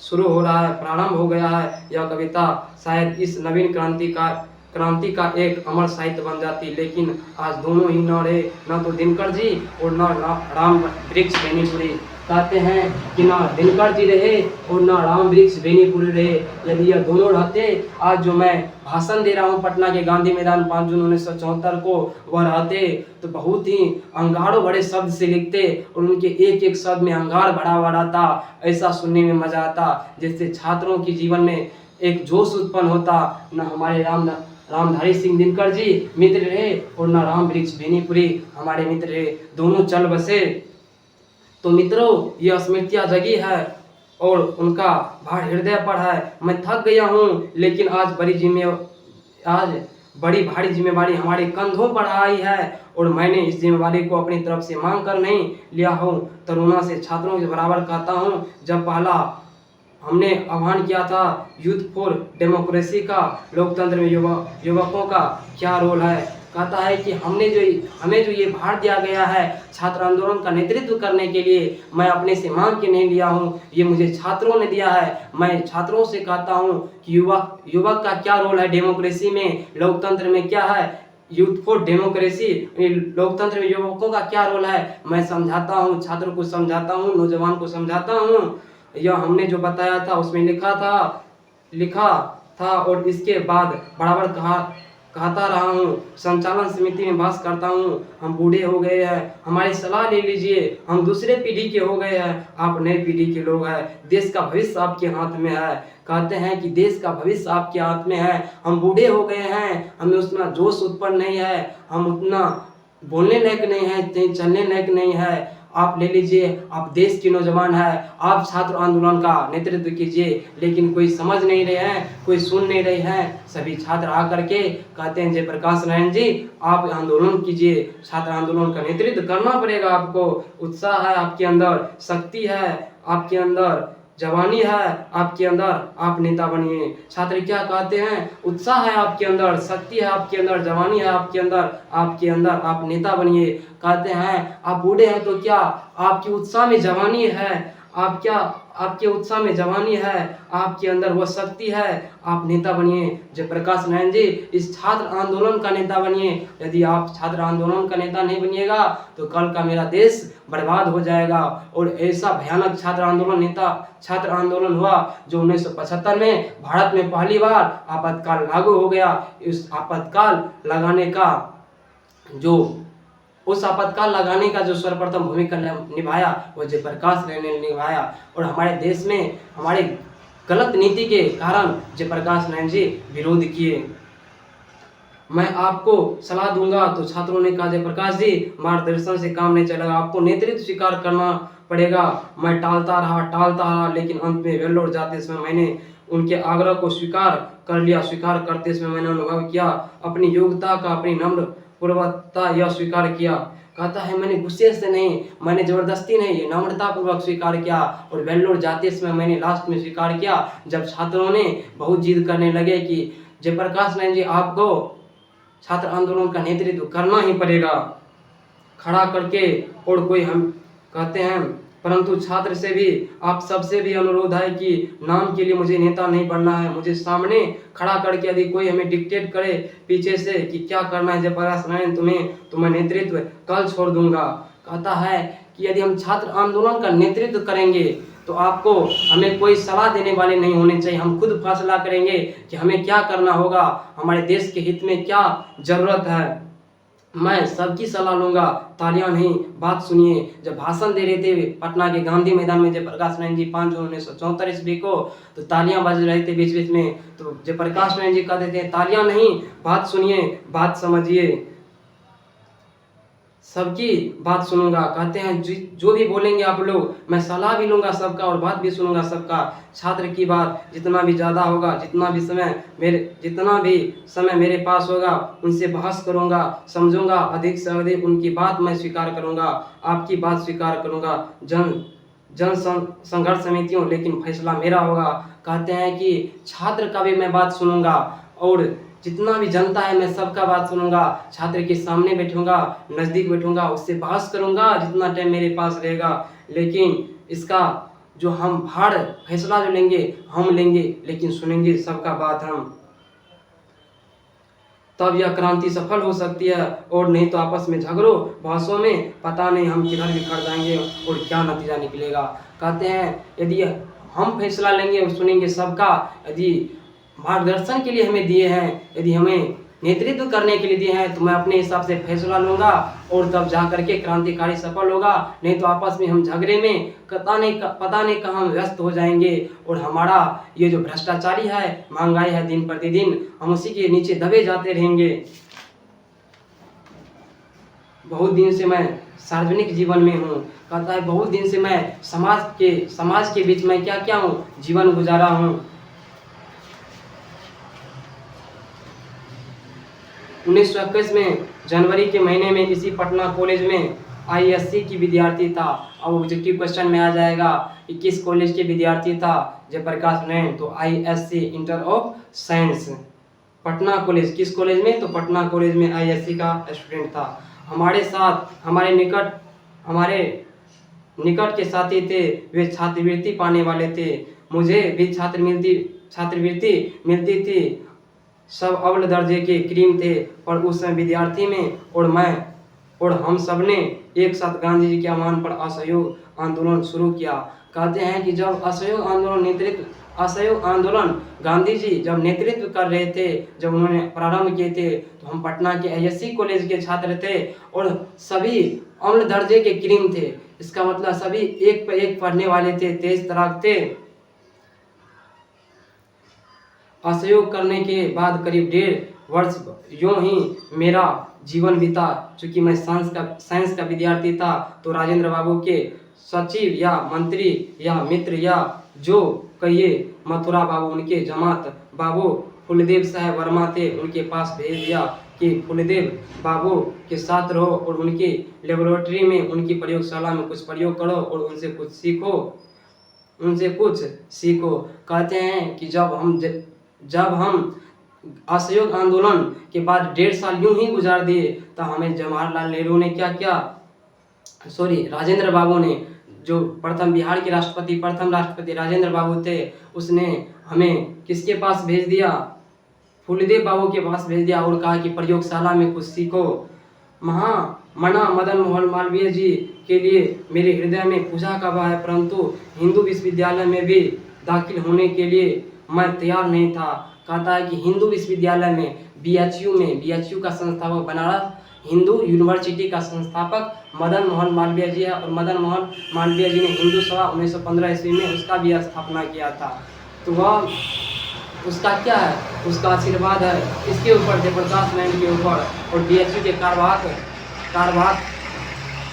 शुरू हो रहा है, प्रारंभ हो गया है। यह कविता शायद इस नवीन क्रांति का एक अमर साहित्य बन जाती, लेकिन आज दोनों ही न रहे, न तो दिनकर जी और न राम वृक्ष बेनीपुरी। कहते हैं कि ना दिनकर जी रहे और ना राम वृक्ष बेनीपुरी रहे। यदि यह दोनों रहते, आज जो मैं भाषण दे रहा हूँ पटना के गांधी मैदान 5 जून 1974 को, वह रहते तो बहुत ही अंगारों भरे शब्द से लिखते और उनके एक एक शब्द में अंगार भरा हुआ रहता। ऐसा सुनने में मजा आता जिससे छात्रों के जीवन में एक जोश उत्पन्न होता। न हमारे रामधारी सिंह दिनकर जी मित्र रहे और न राम वृक्ष बेनीपुरी हमारे मित्र रहे, दोनों चल बसे। तो मित्रों, यह स्मृतियाँ जगी है और उनका भार हृदय पर है। मैं थक गया हूँ, लेकिन आज बड़ी भारी जिम्मेवारी हमारे कंधों पर आई है और मैंने इस जिम्मेवारी को अपनी तरफ से मांग कर नहीं लिया हूँ। तरुणा से छात्रों के बराबर कहता हूँ, जब पहला हमने आह्वान किया था यूथ फॉर डेमोक्रेसी का, लोकतंत्र में युवकों का क्या रोल है। कहता है कि हमें जो ये भार दिया गया है छात्र आंदोलन का नेतृत्व करने के लिए, मैं अपने से मांग के नहीं लिया हूँ, ये मुझे छात्रों ने दिया है। मैं छात्रों से कहता हूँ कि युवक का क्या रोल है डेमोक्रेसी में, लोकतंत्र में क्या है, यूथ फॉर डेमोक्रेसी लोकतंत्र में युवकों का क्या रोल है। मैं समझाता हूँ, छात्रों को समझाता हूँ, नौजवान को समझाता हूँ। यह हमने जो बताया था उसमें लिखा था और इसके बाद बराबर कहता रहा हूँ, संचालन समिति में बात करता हूँ, हम बूढ़े हो गए हैं, हमारी सलाह ले लीजिए, हम दूसरे पीढ़ी के हो गए हैं, आप नई पीढ़ी के लोग हैं, देश का भविष्य आपके हाथ में है। कहते हैं कि देश का भविष्य आपके हाथ में है, हम बूढ़े हो गए हैं, हमें उतना जोश उत्पन्न नहीं है, हम उतना बोलने लायक नहीं है, चलने लायक नहीं है, आप ले लीजिए, आप देश के नौजवान हैं, आप छात्र आंदोलन का नेतृत्व कीजिए। लेकिन कोई समझ नहीं रहे हैं, कोई सुन नहीं रहे हैं। सभी छात्र आकर के कहते हैं जयप्रकाश नारायण जी आप आंदोलन कीजिए, छात्र आंदोलन का नेतृत्व करना पड़ेगा आपको, उत्साह है आपके अंदर, शक्ति है आपके अंदर, जवानी है आपके अंदर, आप नेता बनिए। छात्र क्या कहते हैं, उत्साह है आपके अंदर, शक्ति है आपके अंदर, जवानी है आपके अंदर आप नेता बनिए। कहते हैं आप बूढ़े हैं तो क्या, आपकी उत्साह में जवानी है, आप क्या, आपके उत्साह में जवानी है, आपके अंदर वो शक्ति है, आप नेता बनिए। जयप्रकाश नारायण जी इस छात्र आंदोलन का नेता बनिए। यदि आप छात्र आंदोलन का नेता नहीं बनिएगा तो कल का मेरा देश बर्बाद हो जाएगा। और ऐसा भयानक छात्र आंदोलन हुआ जो 1975 में भारत में पहली बार आपातकाल लागू हो गया। इस आपातकाल लगाने का जो सर्वप्रथम भूमिका निभाया वो जयप्रकाश नारायण ने निभाया। और हमारे देश में हमारे गलत नीति के कारण जयप्रकाश नारायण जी विरोध किए। मैं आपको सलाह दूंगा तो छात्रों ने कहा जयप्रकाश जी मार्गदर्शन से काम नहीं चलेगा, आपको नेतृत्व स्वीकार करना पड़ेगा। मैं टालता रहा, लेकिन अंत में वेल्लोर जाते समय मैंने उनके आग्रह को स्वीकार कर लिया। स्वीकार करते समय मैंने अनुभव किया अपनी योग्यता का, अपनी नम्र पूर्वकता यह स्वीकार किया। कहता है मैंने गुस्से से नहीं, मैंने जबरदस्ती नहीं, ये नम्रता पूर्वक स्वीकार किया। और वेल्लोर जाते समय मैंने लास्ट में स्वीकार किया जब छात्रों ने बहुत जिद करने लगे कि जयप्रकाश नारायण जी आपको छात्र आंदोलन का नेतृत्व करना ही पड़ेगा खड़ा करके। और कोई हम कहते हैं परंतु छात्र से भी, आप सबसे भी अनुरोध है कि नाम के लिए मुझे नेता नहीं बनना है, मुझे सामने खड़ा करके यदि कोई हमें डिक्टेट करे पीछे से कि क्या करना है जयप्रकाश नारायण तुम्हें, तो मैं नेतृत्व कल छोड़ दूंगा। कहता है कि यदि हम छात्र आंदोलन का नेतृत्व करेंगे तो आपको हमें कोई सलाह देने वाले नहीं होने चाहिए, हम खुद फैसला करेंगे कि हमें क्या करना होगा, हमारे देश के हित में क्या जरूरत है। मैं सबकी सलाह लूंगा, तालियां नहीं, बात सुनिए। जब भाषण दे रहे थे पटना के गांधी मैदान में जयप्रकाश नारायण जी 5 जून 1974 ईस्वी को, तो तालियां बज रहे थे बीच बीच में। तो जयप्रकाश नारायण जी कहते थे तालियां नहीं, बात सुनिए, बात समझिए, सबकी बात सुनूंगा। कहते हैं जो भी बोलेंगे आप लोग, मैं सलाह भी लूंगा सबका और बात भी सुनूंगा सबका। छात्र की बात जितना भी ज़्यादा होगा, जितना भी समय मेरे पास होगा, उनसे बहस करूंगा, समझूंगा, अधिक से अधिक उनकी बात मैं स्वीकार करूंगा, आपकी बात स्वीकार करूंगा। जन संघर्ष समितियों, लेकिन फैसला मेरा होगा। कहते हैं कि छात्र का भी मैं बात सुनूंगा और जितना भी जनता है मैं सबका बात सुनूंगा। छात्र के सामने बैठूंगा, नज़दीक बैठूंगा, उससे बहस करूंगा जितना टाइम मेरे पास रहेगा। लेकिन इसका जो हम फैसला जो लेंगे हम लेंगे, लेकिन सुनेंगे सबका बात हम, तब यह क्रांति सफल हो सकती है। और नहीं तो आपस में झगड़ों बहसों में पता नहीं हम किधर बिखर जाएंगे और क्या नतीजा निकलेगा। कहते हैं यदि हम फैसला लेंगे और सुनेंगे सबका, यदि मार्गदर्शन के लिए हमें दिए हैं, यदि हमें नेतृत्व करने के लिए दिए हैं, तो मैं अपने हिसाब से फैसला लूंगा और तब जा करके क्रांतिकारी सफल होगा। नहीं तो आपस में हम झगड़े में पता नहीं कहाँ हम व्यस्त हो जाएंगे और हमारा ये जो भ्रष्टाचारी है, महंगाई है, दिन प्रतिदिन हम उसी के नीचे दबे जाते रहेंगे। बहुत दिन से मैं सार्वजनिक जीवन में हूँ। कहता है बहुत दिन से मैं समाज के बीच में क्या हूँ, जीवन गुजारा हूँ। 1921 में जनवरी के महीने में इसी पटना कॉलेज में आईएससी की विद्यार्थी था। अब ऑब्जेक्टिव क्वेश्चन में आ जाएगा कि किस कॉलेज के विद्यार्थी था जयप्रकाश नारायण, तो ISC inter of science Patna college. किस कॉलेज में, तो पटना कॉलेज में आईएससी का स्टूडेंट था। हमारे साथ हमारे निकट के साथी थे, वे छात्रवृत्ति पाने वाले थे। मुझे भी छात्रवृत्ति मिलती थी। सब अव्वल दर्जे के क्रीम थे, पर उस समय विद्यार्थी में और हम सब ने एक साथ गांधी जी के आह्वान पर असहयोग आंदोलन शुरू किया। कहते हैं कि जब असहयोग आंदोलन नेतृत्व असहयोग आंदोलन गांधी जी जब नेतृत्व कर रहे थे, जब उन्होंने प्रारंभ किए थे, तो हम पटना के आईएससी कॉलेज के छात्र थे और सभी अम्ल दर्जे के क्रीम थे। इसका मतलब सभी एक पे एक पढ़ने वाले थे, तेज तराक थे। असहयोग करने के बाद करीब 1.5 वर्ष यूं ही मेरा जीवन बीता। चूंकि मैं साइंस का विद्यार्थी था, तो राजेंद्र बाबू के सचिव या मंत्री या मित्र या जो कहिए मथुरा बाबू, उनके जमात बाबू फूलदेव साहब वर्मा थे, उनके पास भेज दिया कि फूलदेव बाबू के साथ रहो और उनकी लेबोरेटरी में, उनकी प्रयोगशाला में कुछ प्रयोग करो और उनसे कुछ सीखो। कहते हैं कि जब हम असहयोग आंदोलन के बाद 1.5 साल यूं ही गुजार दिए, तो हमें जवाहरलाल नेहरू ने राजेंद्र बाबू ने, जो बिहार के प्रथम राष्ट्रपति राजेंद्र बाबू थे, उसने हमें किसके पास भेज दिया? फूलदेव बाबू के पास भेज दिया और कहा कि प्रयोगशाला में कुछ सीखो। मना मदन मोहन मालवीय जी के लिए मेरे हृदय में पूजा का भाव है, परंतु हिंदू विश्वविद्यालय में भी दाखिल होने के लिए मैं तैयार नहीं था। कहता है कि हिंदू विश्वविद्यालय में BHU का संस्थापक, बनारस हिंदू यूनिवर्सिटी का संस्थापक मदन मोहन मालवीय जी है और मदन मोहन मालवीय जी ने हिंदू सभा 1915 ईस्वी में उसका भी स्थापना किया था। तो वह उसका क्या है? उसका आशीर्वाद है इसके ऊपर, जयप्रकाश नारायण के ऊपर। और BHU के कार्यवाहक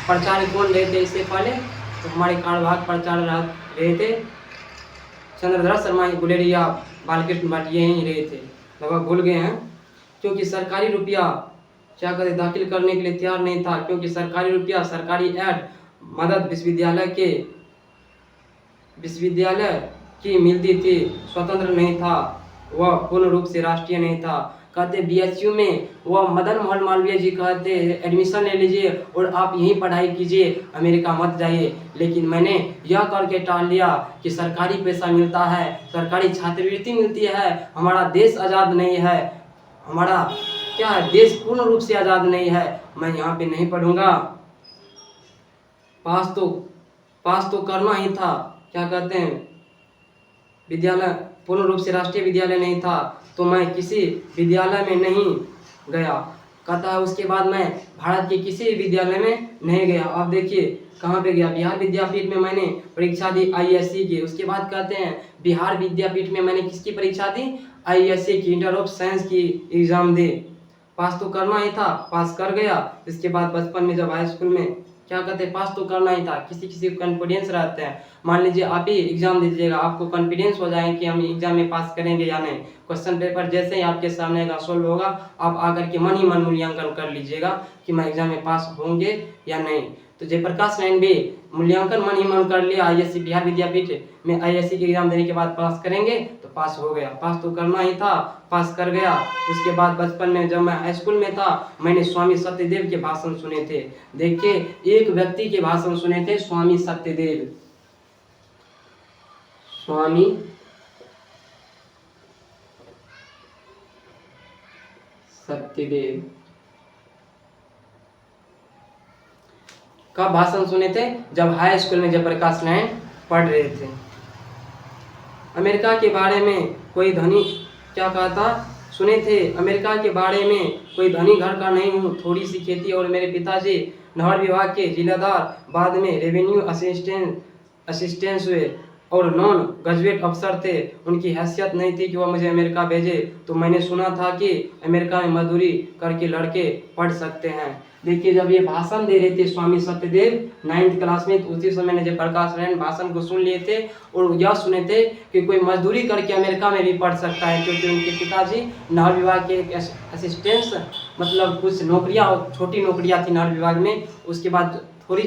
प्राचार्य कौन रहे थे इससे पहले? तो हमारे कार्यवाहक प्राचार्य रहे थे चंद्रधर शर्मा गुलेरिया, बालकृष्ण भाटिया ही रहे थे। लगभग भूल गए हैं, क्योंकि सरकारी रुपया क्या करे दाखिल करने के लिए तैयार नहीं था, क्योंकि सरकारी रुपया, सरकारी ऐड मदद विश्वविद्यालय की मिलती थी, स्वतंत्र नहीं था, वह पूर्ण रूप से राष्ट्रीय नहीं था। कहते BHU में वह मदन मोहन मालवीय जी कहते एडमिशन ले लीजिए और आप यहीं पढ़ाई कीजिए, अमेरिका मत जाइए। लेकिन मैंने यह करके टाल लिया कि सरकारी पैसा मिलता है, सरकारी छात्रवृत्ति मिलती है, हमारा देश आज़ाद नहीं है, हमारा क्या है, देश पूर्ण रूप से आज़ाद नहीं है, मैं यहाँ पे नहीं पढ़ूंगा। पास तो करना ही था, क्या कहते हैं, विद्यालय पूर्ण रूप से राष्ट्रीय विद्यालय नहीं था, तो मैं किसी विद्यालय में नहीं गया। कहता है उसके बाद मैं भारत के किसी विद्यालय में नहीं गया। अब देखिए कहाँ पे गया, बिहार विद्यापीठ में मैंने परीक्षा दी ISC की। उसके बाद कहते हैं बिहार विद्यापीठ में मैंने किसकी परीक्षा दी? ISC की, इंटर ऑफ साइंस की एग्जाम दी। पास तो करना ही था, पास कर गया। इसके बाद बचपन में जब हाई स्कूल में क्या कहते हैं, पास तो करना ही था। किसी को कॉन्फिडेंस रहते हैं, मान लीजिए आप ही एग्जाम दीजिएगा, आपको कॉन्फिडेंस हो जाए कि हम एग्जाम में पास करेंगे या नहीं। क्वेश्चन पेपर जैसे ही आपके सामने का सोल्व होगा, आप आकर के मन ही मन मूल्यांकन कर लीजिएगा कि मैं एग्जाम में पास होंगे या नहीं। तो जयप्रकाश नारायण भी मूल्यांकन मन ही मन कर लिया, ISC बिहार विद्यापीठ में ISC की एग्जाम देने के बाद पास करेंगे, तो पास हो गया। पास तो करना ही था, पास कर गया। उसके बाद बचपन में जब मैं हाई स्कूल में था, मैंने स्वामी सत्यदेव के भाषण सुने थे। देखिए एक व्यक्ति के भाषण सुने थे, स्वामी सत्यदेव। स्वामी सत्यदेव का भाषण सुने थे जब हाई स्कूल में जयप्रकाश नारायण पढ़ रहे थे। अमेरिका के बारे में कोई धनी क्या कहता सुने थे, अमेरिका के बारे में कोई धनी घर का नहीं हूँ, थोड़ी सी खेती और मेरे पिताजी नहर विभाग के जिलादार, बाद में रेवेन्यू असिस्टेंस हुए और नॉन ग्रेजुएट अफसर थे। उनकी हैसियत नहीं थी कि वह मुझे अमेरिका भेजे, तो मैंने सुना था कि अमेरिका में मजदूरी करके लड़के पढ़ सकते हैं। देखिए जब ये भाषण दे रहे थे स्वामी सत्यदेव 9th क्लास में, तो उसी समय ने जयप्रकाश नारायण भाषण को सुन लिए थे और यह सुने थे कि कोई मजदूरी करके अमेरिका में भी पढ़ सकता है, क्योंकि उनके पिताजी नहर विभाग के असिस्टेंट्स, मतलब कुछ नौकरियाँ, छोटी नौकरियाँ थी नहर विभाग में। उसके बाद थोड़ी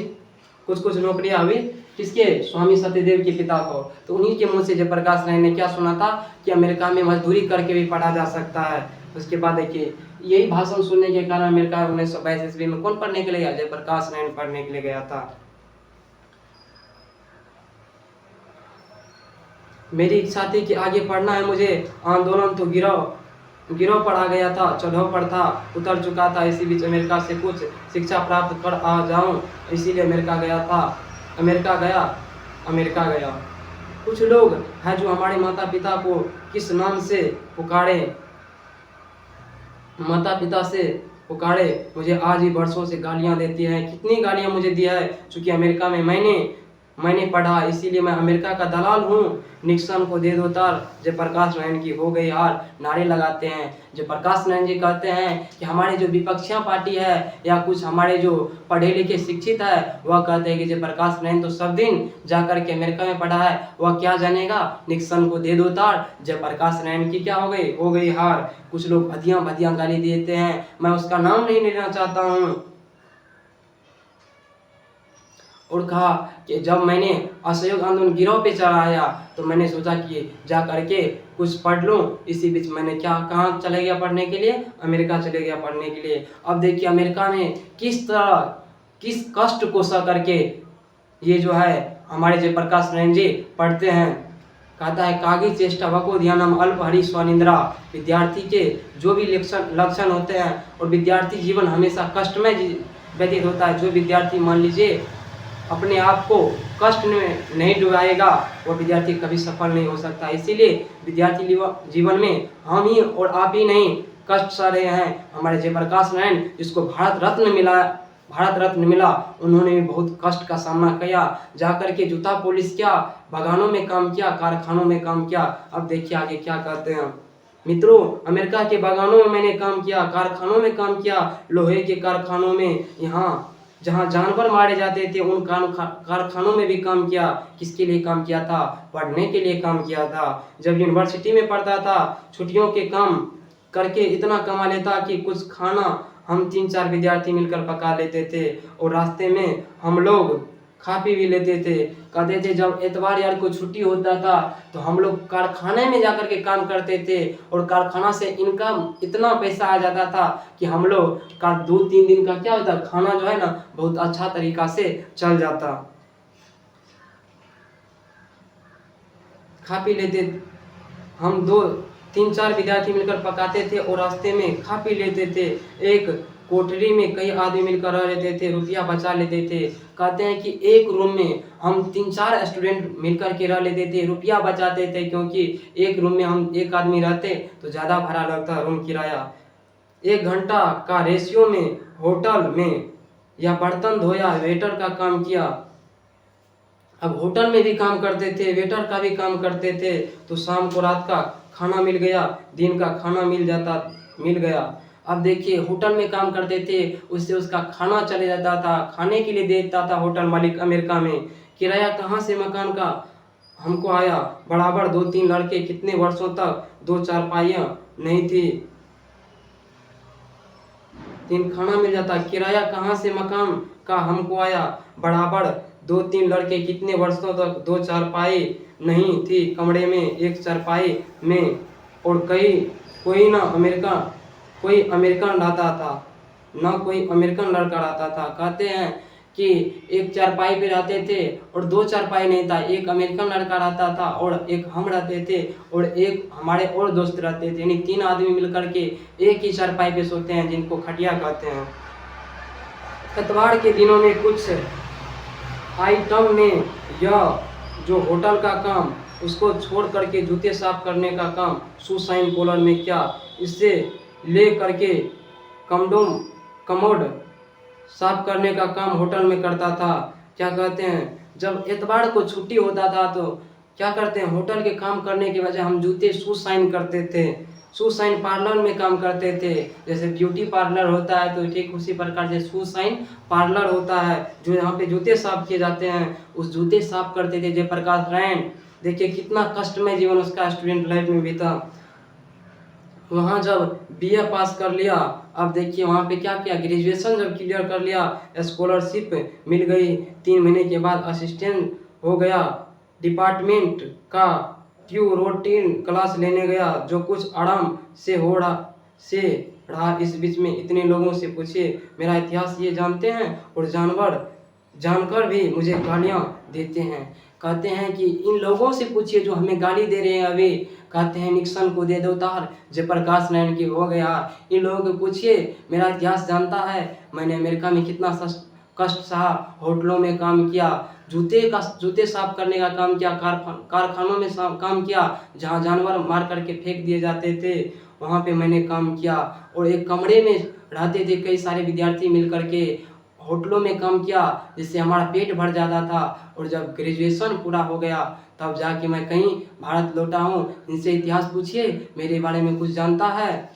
कुछ नौकरियाँ हुई किसके? स्वामी सत्यदेव के पिता को। तो उन्हीं के मुँह से जयप्रकाश नारायण ने क्या सुना था कि अमेरिका में मजदूरी करके भी पढ़ा जा सकता है। उसके बाद देखिए यही भाषण सुनने के कारण अमेरिका 1922 ईस्वी में कौन पढ़ने के लिए गया? जयप्रकाश नारायण पढ़ने के लिए गया था। मेरी इच्छा थी कि आगे पढ़ना है मुझे, आंदोलन तो गिरोह पर आ गया था, चढ़ाव पर था, उतर चुका था। इसी बीच अमेरिका से कुछ शिक्षा प्राप्त कर आ जाऊं, इसीलिए अमेरिका गया। कुछ लोग हैं जो हमारे माता पिता को किस नाम से पुकारे, माता पिता से पुकारे, मुझे आज ही वर्षों से गालियां देती है। कितनी गालियां मुझे दिया है, क्योंकि अमेरिका में मैंने पढ़ा, इसीलिए मैं अमेरिका का दलाल हूँ। निक्सन को दे दो तार, जयप्रकाश नारायण की हो गई हार, नारे लगाते हैं। जयप्रकाश नारायण जी कहते हैं कि हमारे जो विपक्षिया पार्टी है या कुछ हमारे जो पढ़े लिखे शिक्षित है, वह कहते हैं कि जयप्रकाश नारायण तो सब दिन जाकर के अमेरिका में पढ़ा है, वह क्या जानेगा, निक्सन को दे दो तार, जयप्रकाश नारायण की क्या हो गई हार। कुछ लोग भदियां गाली देते हैं, मैं उसका नाम नहीं लेना चाहता हूँ। और कहा कि जब मैंने असहयोग आंदोलन गिरोह पे चढ़ाया तो मैंने सोचा कि जा करके कुछ पढ़ लूँ। इसी बीच मैंने कहाँ चले गया पढ़ने के लिए, अमेरिका चले गया पढ़ने के लिए। अब देखिए अमेरिका में किस कष्ट को सह करके ये जो है हमारे जयप्रकाश नारायण जी पढ़ते हैं। कहता है कागी चेष्टा वको ध्यानम अल्प हरि स्वनिंद्रा। विद्यार्थी के जो भी लक्षण होते हैं, और विद्यार्थी जीवन हमेशा कष्टमय व्यतीत होता है। जो विद्यार्थी मान लीजिए अपने आप को कष्ट में नहीं डुबाएगा, वो विद्यार्थी कभी सफल नहीं हो सकता। इसीलिए विद्यार्थी जीवन में हम ही और आप ही नहीं कष्ट सह रहे हैं। हमारे जयप्रकाश नारायण जिसको भारत रत्न मिला, उन्होंने भी बहुत कष्ट का सामना किया। जाकर के जूता पॉलिश किया, बागानों में काम किया, कारखानों में काम किया। अब देखिए आगे क्या कहते हैं मित्रों, अमेरिका के बागानों में मैंने काम किया, कारखानों में काम किया, लोहे के कारखानों में, यहाँ जहाँ जानवर मारे जाते थे उन कारखानों में भी काम किया। किसके लिए काम किया था, पढ़ने के लिए काम किया था। जब यूनिवर्सिटी में पढ़ता था, छुट्टियों के काम करके इतना कमा लेता कि कुछ खाना हम 3-4 विद्यार्थी मिलकर पका लेते थे, और रास्ते में हम लोग खा पी भी लेते थे। कहते थे जब एतवार यार को छुट्टी होता था तो हम लोग कारखाने में जाकर के काम करते थे, और कारखाना से इनकम इतना पैसा आ जाता था कि हम लोग का 2-3 दिन का क्या होता, खाना जो है ना बहुत अच्छा तरीका से चल जाता। खा पी लेते, हम 2-3-4 विद्यार्थी मिलकर पकाते थे और रास्ते में खा पी लेते थे। एक कोठरी में कई आदमी मिलकर रह लेते थे, रुपया बचा लेते थे। कहते हैं कि एक रूम में हम 3-4 स्टूडेंट मिलकर के रह लेते थे, रुपया बचाते थे, क्योंकि एक रूम में हम एक आदमी रहते तो ज़्यादा भाड़ा लगता रूम किराया। 1 घंटा का रेशियो में होटल में या बर्तन धोया, वेटर का काम किया। अब होटल में भी काम करते थे, वेटर का भी काम करते थे, तो शाम को रात का खाना मिल गया, दिन का खाना मिल गया। अब देखिए होटल में काम करते थे, उससे उसका खाना चले जाता था, खाने के लिए देता था होटल मालिक अमेरिका में। किराया कहाँ से मकान का हमको आया, बराबर 2-3 लड़के, कितने वर्षों तक 2 चारपाइयाँ नहीं थी, 3 खाना मिल जाता। किराया कहाँ से मकान का हमको आया, बराबर 2-3 लड़के, कितने वर्षों तक 2 चारपाई नहीं थी कमरे में, 1 चारपाई में, और कोई अमेरिकन रहता था, ना कोई अमेरिकन लड़का रहता था। कहते हैं कि 1 चारपाई पे रहते थे और 2 चारपाई नहीं था, 1 अमेरिकन लड़का रहता था और 1 हम रहते थे और 1 हमारे और दोस्त रहते थे, यानी 3 आदमी मिलकर के एक ही चारपाई पे सोते हैं, जिनको खटिया कहते हैं। इतवार के दिनों में कुछ आइटम में यह जो होटल का काम, उसको छोड़ करके जूते साफ करने का काम, शू शाइन कॉलर में क्या, इससे ले करके कमोड साफ करने का काम होटल में करता था। क्या कहते हैं, जब एतवार को छुट्टी होता था तो क्या करते हैं, होटल के काम करने के बजाय हम जूते शू शाइन करते थे, शू शाइन पार्लर में काम करते थे। जैसे ब्यूटी पार्लर होता है तो ठीक उसी प्रकार से शू शाइन पार्लर होता है, जो यहाँ पे जूते साफ किए जाते हैं, उस जूते साफ करते थे जयप्रकाश नारायण। देखिए कितना कष्टमय जीवन उसका स्टूडेंट लाइफ में बीता। वहाँ जब BA पास कर लिया, अब देखिए वहाँ पे क्या किया, ग्रेजुएशन जब क्लियर कर लिया, स्कॉलरशिप मिल गई, 3 महीने के बाद असिस्टेंट हो गया, डिपार्टमेंट का रूटीन क्लास लेने गया, जो कुछ आराम से रहा। इस बीच में इतने लोगों से पूछे मेरा इतिहास ये जानते हैं, और जानकर भी मुझे गालियाँ देते हैं। कहते हैं कि इन लोगों से पूछिए जो हमें गाली दे रहे हैं अभी, कहते हैं निक्सन को दे दो तार, जयप्रकाश नारायण की हो गया। इन लोगों को पूछिए मेरा इतिहास जानता है, मैंने अमेरिका में कितना कष्ट सहा, होटलों में काम किया, जूते साफ करने का काम किया, कारखानों में काम किया, जहाँ जानवर मार करके फेंक दिए जाते थे वहाँ पे मैंने काम किया। और एक कमरे में रहते थे कई सारे विद्यार्थी मिल करके, होटलों में काम किया जिससे हमारा पेट भर जाता था। और जब ग्रेजुएशन पूरा हो गया तब जाके मैं कहीं भारत लौटा हूँ। इनसे इतिहास पूछिए, मेरे बारे में कुछ जानता है।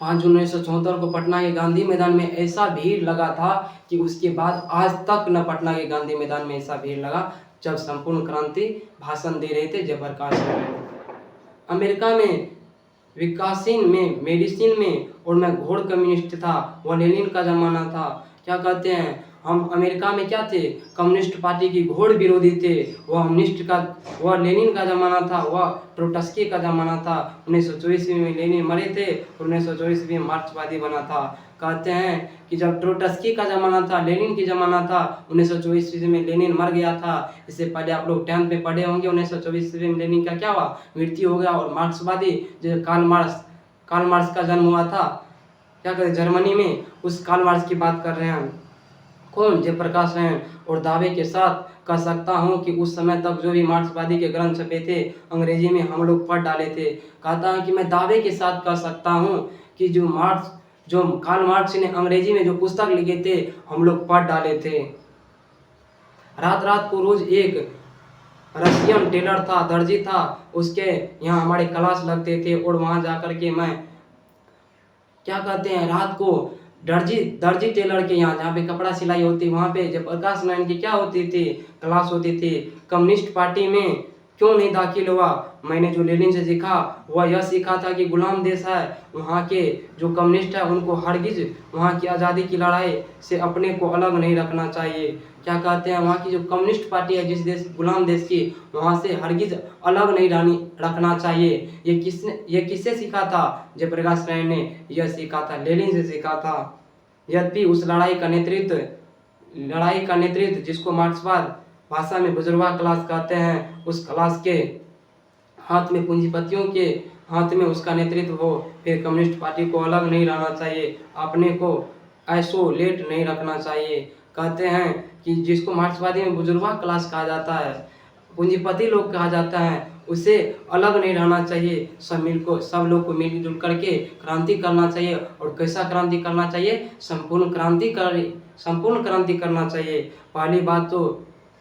5 जून 1974 को पटना के गांधी मैदान में ऐसा भीड़ लगा था कि उसके बाद आज तक न पटना के गांधी मैदान में ऐसा भीड़ लगा जब संपूर्ण क्रांति भाषण दे रहे थे जयप्रकाश नारायण। अमेरिका में विकासशील में, मेडिसिन में, और मैं घोर कम्युनिस्ट था। वह लेनिन का जमाना था। क्या कहते हैं, हम अमेरिका में क्या थे, कम्युनिस्ट पार्टी की घोर विरोधी थे। वह लेनिन का जमाना था, वह ट्रोट्स्की का जमाना था। 1924 में लेनिन मरे थे और 1924 में मार्क्सवादी बना था। कहते हैं कि जब ट्रोट्स्की का जमाना था, लेनिन की जमाना था, 1924 में लेनिन मर गया था। इससे पहले आप लोग 10th पे पढ़े होंगे, 1924 में लेनिन का क्या हुआ, मृत्यु हो गया। और मार्क्सवादी जो कार्ल मार्क्स का जन्म हुआ था, क्या कहते जर्मनी में, उस कार्ल मार्क्स की बात कर रहे हैं हम। कौन, जयप्रकाश नारायण। और दावे के साथ कह सकता हूँ कि उस समय तक जो भी मार्क्सवादी के ग्रंथ छपे थे अंग्रेजी में हम लोग पढ़ डाले थे। कहता है कि मैं दावे के साथ कह सकता हूँ कि जो कार्ल मार्क्स ने अंग्रेजी में जो पुस्तक लिखे थे हम लोग पढ़ डाले थे। रात रात को रोज एक रशियन टेलर था, दर्जी था, उसके यहाँ हमारे क्लास लगते थे। और वहाँ जा कर के मैं क्या कहते हैं, रात को दर्जी टेलर के यहाँ जहाँ पे कपड़ा सिलाई होती, वहाँ पे जयप्रकाश नारायण की क्या होती थी, क्लास होती थी। कम्युनिस्ट पार्टी में क्यों नहीं दाखिल हुआ, मैंने जो लेनिन से सीखा वह यह सीखा था कि गुलाम देश है, वहाँ के जो कम्युनिस्ट है उनको हरगिज वहाँ की आज़ादी की लड़ाई से अपने को अलग नहीं रखना चाहिए। क्या कहते हैं, वहाँ की जो कम्युनिस्ट पार्टी है जिस देश, गुलाम देश की, वहाँ से हरगिज अलग नहीं रखना चाहिए। ये किससे सीखा था, जयप्रकाश नारायण ने यह सीखा था, लेनिन से सीखा था। यद्यपि उस लड़ाई का नेतृत्व जिसको मार्क्सवाद भाषा में बुजुर्गा क्लास कहते हैं, उस क्लास के हाथ में, पूंजीपतियों के हाथ में उसका नेतृत्व हो। फिर कम्युनिस्ट पार्टी को अलग नहीं रहना चाहिए, अपने को आइसोलेट नहीं रखना चाहिए। कहते हैं कि जिसको मार्क्सवादी में बुजुर्गा क्लास कहा जाता है, पूंजीपति लोग कहा जाता है, उसे अलग नहीं रहना चाहिए। सब लोग को मिलजुल करके क्रांति करना चाहिए। और कैसा क्रांति करना चाहिए, संपूर्ण क्रांति करना चाहिए।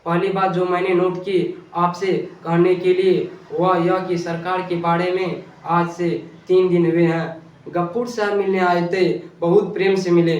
पहली बात जो मैंने नोट की आपसे कहने के लिए वह यह कि सरकार के बारे में आज से 3 दिन हुए हैं। गफूर साहब मिलने आए थे, बहुत प्रेम से मिले।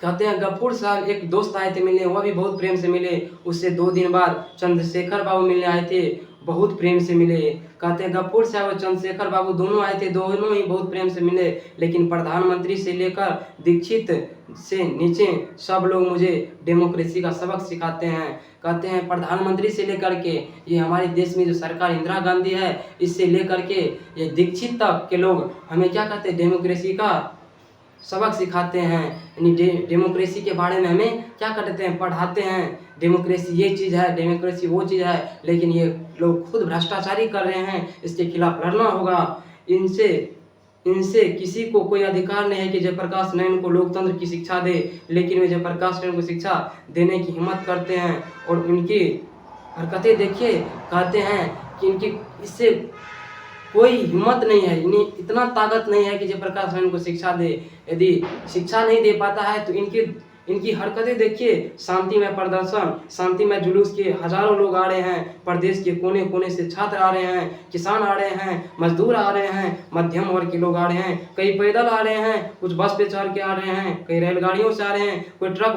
कहते हैं गफूर साहब, एक दोस्त आए थे मिलने, वह भी बहुत प्रेम से मिले। उससे 2 दिन बाद चंद्रशेखर बाबू मिलने आए थे, बहुत प्रेम से मिले। कहते हैं गफूर साहब और चंद्रशेखर बाबू दोनों आए थे, दोनों ही बहुत प्रेम से मिले। लेकिन प्रधानमंत्री से लेकर दीक्षित से नीचे सब लोग मुझे डेमोक्रेसी का सबक सिखाते हैं। कहते हैं प्रधानमंत्री से लेकर के ये हमारे देश में जो सरकार इंदिरा गांधी है, इससे लेकर के ये दीक्षित तक के लोग हमें क्या कहते हैं, डेमोक्रेसी का सबक सिखाते हैं। यानी डेमोक्रेसी के बारे में हमें क्या करते हैं, पढ़ाते हैं। डेमोक्रेसी ये चीज़ है, डेमोक्रेसी वो चीज़ है। लेकिन ये लोग खुद भ्रष्टाचारी कर रहे हैं, इसके खिलाफ लड़ना होगा। इनसे किसी को कोई अधिकार नहीं है कि जयप्रकाश नारायण को लोकतंत्र की शिक्षा दे, लेकिन वे जयप्रकाश नारायण को शिक्षा देने की हिम्मत करते हैं। और उनकी हरकतें देखिए, कहते हैं कि इनकी इससे कोई हिम्मत नहीं है, इन्हें इतना ताकत नहीं है कि जयप्रकाश नारायण को शिक्षा दे। यदि शिक्षा नहीं दे पाता है तो इनकी हरकतें देखिए। शांतिमय प्रदर्शन, शांतिमय जुलूस के हजारों लोग आ रहे हैं, प्रदेश के कोने कोने से छात्र आ रहे हैं, किसान आ रहे हैं, मजदूर आ रहे हैं, मध्यम वर्ग के लोग आ रहे हैं। कई पैदल आ रहे हैं, कुछ बस पे चढ़ के आ रहे हैं, कई रेलगाड़ियों से आ रहे हैं, कोई ट्रक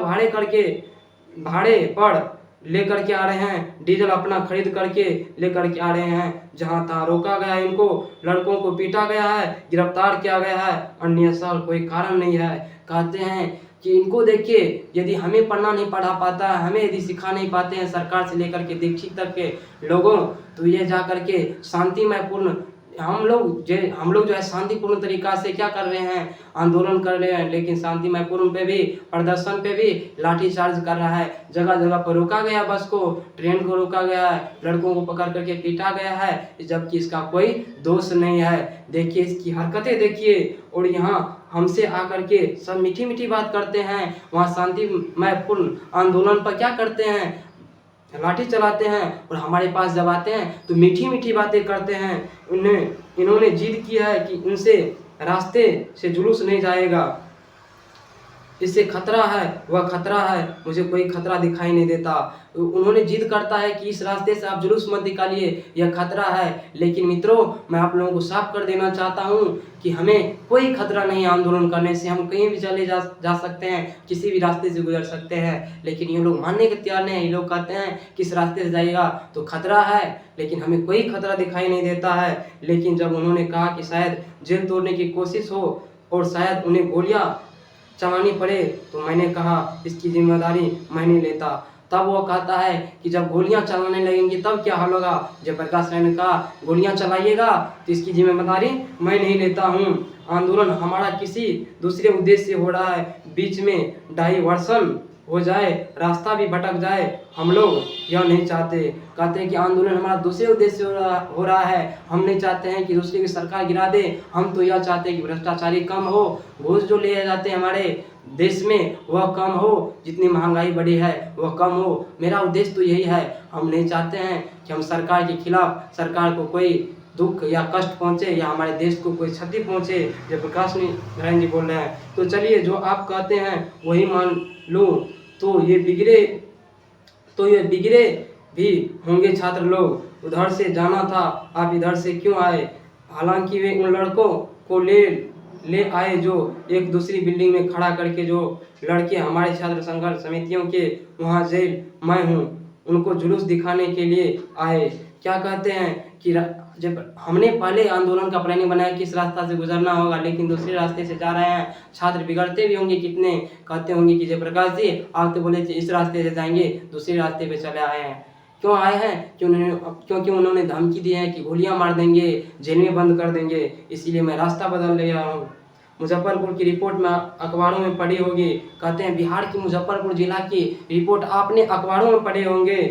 भाड़े पर लेकर के आ रहे हैं, डीजल अपना खरीद करके लेकर के आ रहे हैं। जहाँ तहाँ रोका गया है, इनको लड़कों को पीटा गया है, गिरफ्तार किया गया है, अन्य सब कोई कारण नहीं है। कहते हैं कि इनको देखिए, यदि हमें पढ़ना नहीं पढ़ा पाता है, हमें यदि सिखा नहीं पाते हैं सरकार से लेकर के दीक्षित तक के लोगों, तो ये जा करके शांतिमय पूर्ण हम लोग जो है शांतिपूर्ण तरीका से क्या कर रहे हैं, आंदोलन कर रहे हैं। लेकिन शांतिमय पूर्ण पे भी, प्रदर्शन पे भी लाठीचार्ज कर रहा है। जगह जगह पर रोका गया, बस को, ट्रेन को रोका गया है, लड़कों को पकड़ करके पीटा गया है, जबकि इसका कोई दोष नहीं है। देखिए इसकी हरकतें देखिए। और यहाँ हमसे आकर के सब मीठी मीठी बात करते हैं, वहाँ शांतिमय पूर्ण आंदोलन पर क्या करते हैं, लाठी चलाते हैं, और हमारे पास जब आते हैं तो मीठी मीठी बातें करते हैं। इन्होंने जिद की है कि उनसे रास्ते से जुलूस नहीं जाएगा, इससे खतरा है, वह खतरा है, मुझे कोई खतरा दिखाई नहीं देता। उन्होंने जिद करता है कि इस रास्ते से आप जुलूस मत निकालिए, यह खतरा है। लेकिन मित्रों, मैं आप लोगों को साफ कर देना चाहता हूँ कि हमें कोई खतरा नहीं है आंदोलन करने से। हम कहीं भी चले जा सकते हैं, किसी भी रास्ते से गुजर सकते हैं। लेकिन ये लोग मानने के तैयार नहीं है। ये लोग कहते हैं कि इस रास्ते से जाइएगा तो खतरा है, लेकिन हमें कोई खतरा दिखाई नहीं देता है। लेकिन जब उन्होंने कहा कि शायद जेल तोड़ने की कोशिश हो और शायद उन्हें गोलियां चलानी पड़े, तो मैंने कहा इसकी जिम्मेदारी मैं नहीं लेता। तब वो कहता है कि जब गोलियां चलाने लगेंगी तब क्या हाल होगा। जयप्रकाश नारायण ने कहा गोलियां चलाइएगा तो इसकी जिम्मेदारी मैं नहीं लेता हूँ। आंदोलन हमारा किसी दूसरे उद्देश्य से हो रहा है, बीच में डाइवर्सन हो जाए, रास्ता भी भटक जाए, हम लोग यह नहीं चाहते। कहते हैं कि आंदोलन हमारा दूसरे उद्देश्य से हो रहा है, हम नहीं चाहते हैं कि दूसरे की सरकार गिरा दे, हम तो यह चाहते हैं कि भ्रष्टाचारी कम हो, घूस जो लिए जाते हैं हमारे देश में वह कम हो, जितनी महंगाई बढ़ी है वह कम हो। मेरा उद्देश्य तो यही है। हम नहीं चाहते हैं कि हम सरकार के खिलाफ, सरकार को कोई दुख या कष्ट पहुंचे या हमारे देश को कोई क्षति पहुंचे। जयप्रकाश नारायण जी बोल रहे हैं। तो चलिए, जो आप कहते हैं वही मान लो। तो ये बिगड़े भी होंगे छात्र लोग, उधर से जाना था, आप इधर से क्यों आए। हालांकि वे उन लड़कों को ले आए जो एक दूसरी बिल्डिंग में खड़ा करके, जो लड़के हमारे छात्र संघर्ष समितियों के वहाँ जेल मैं हूँ, उनको जुलूस दिखाने के लिए आए। क्या कहते हैं कि जब हमने पहले आंदोलन का प्लानिंग बनाया कि इस रास्ता से गुजरना होगा, लेकिन दूसरे रास्ते से जा रहे हैं। छात्र बिगड़ते भी होंगे, कितने कहते होंगे कि जयप्रकाश जी आप तो बोले थे इस रास्ते से जाएंगे, दूसरे रास्ते पे चले आए हैं। क्यों आए हैं? क्योंकि उन्होंने धमकी दी है कि गोलियां मार देंगे, जेल में बंद कर देंगे, इसीलिए मैं रास्ता बदल लिया हूँ। मुजफ्फरपुर की रिपोर्ट में अखबारों में पढ़ी होगी। कहते हैं बिहार की मुजफ्फरपुर जिला की रिपोर्ट आपने अखबारों में पढ़े होंगे।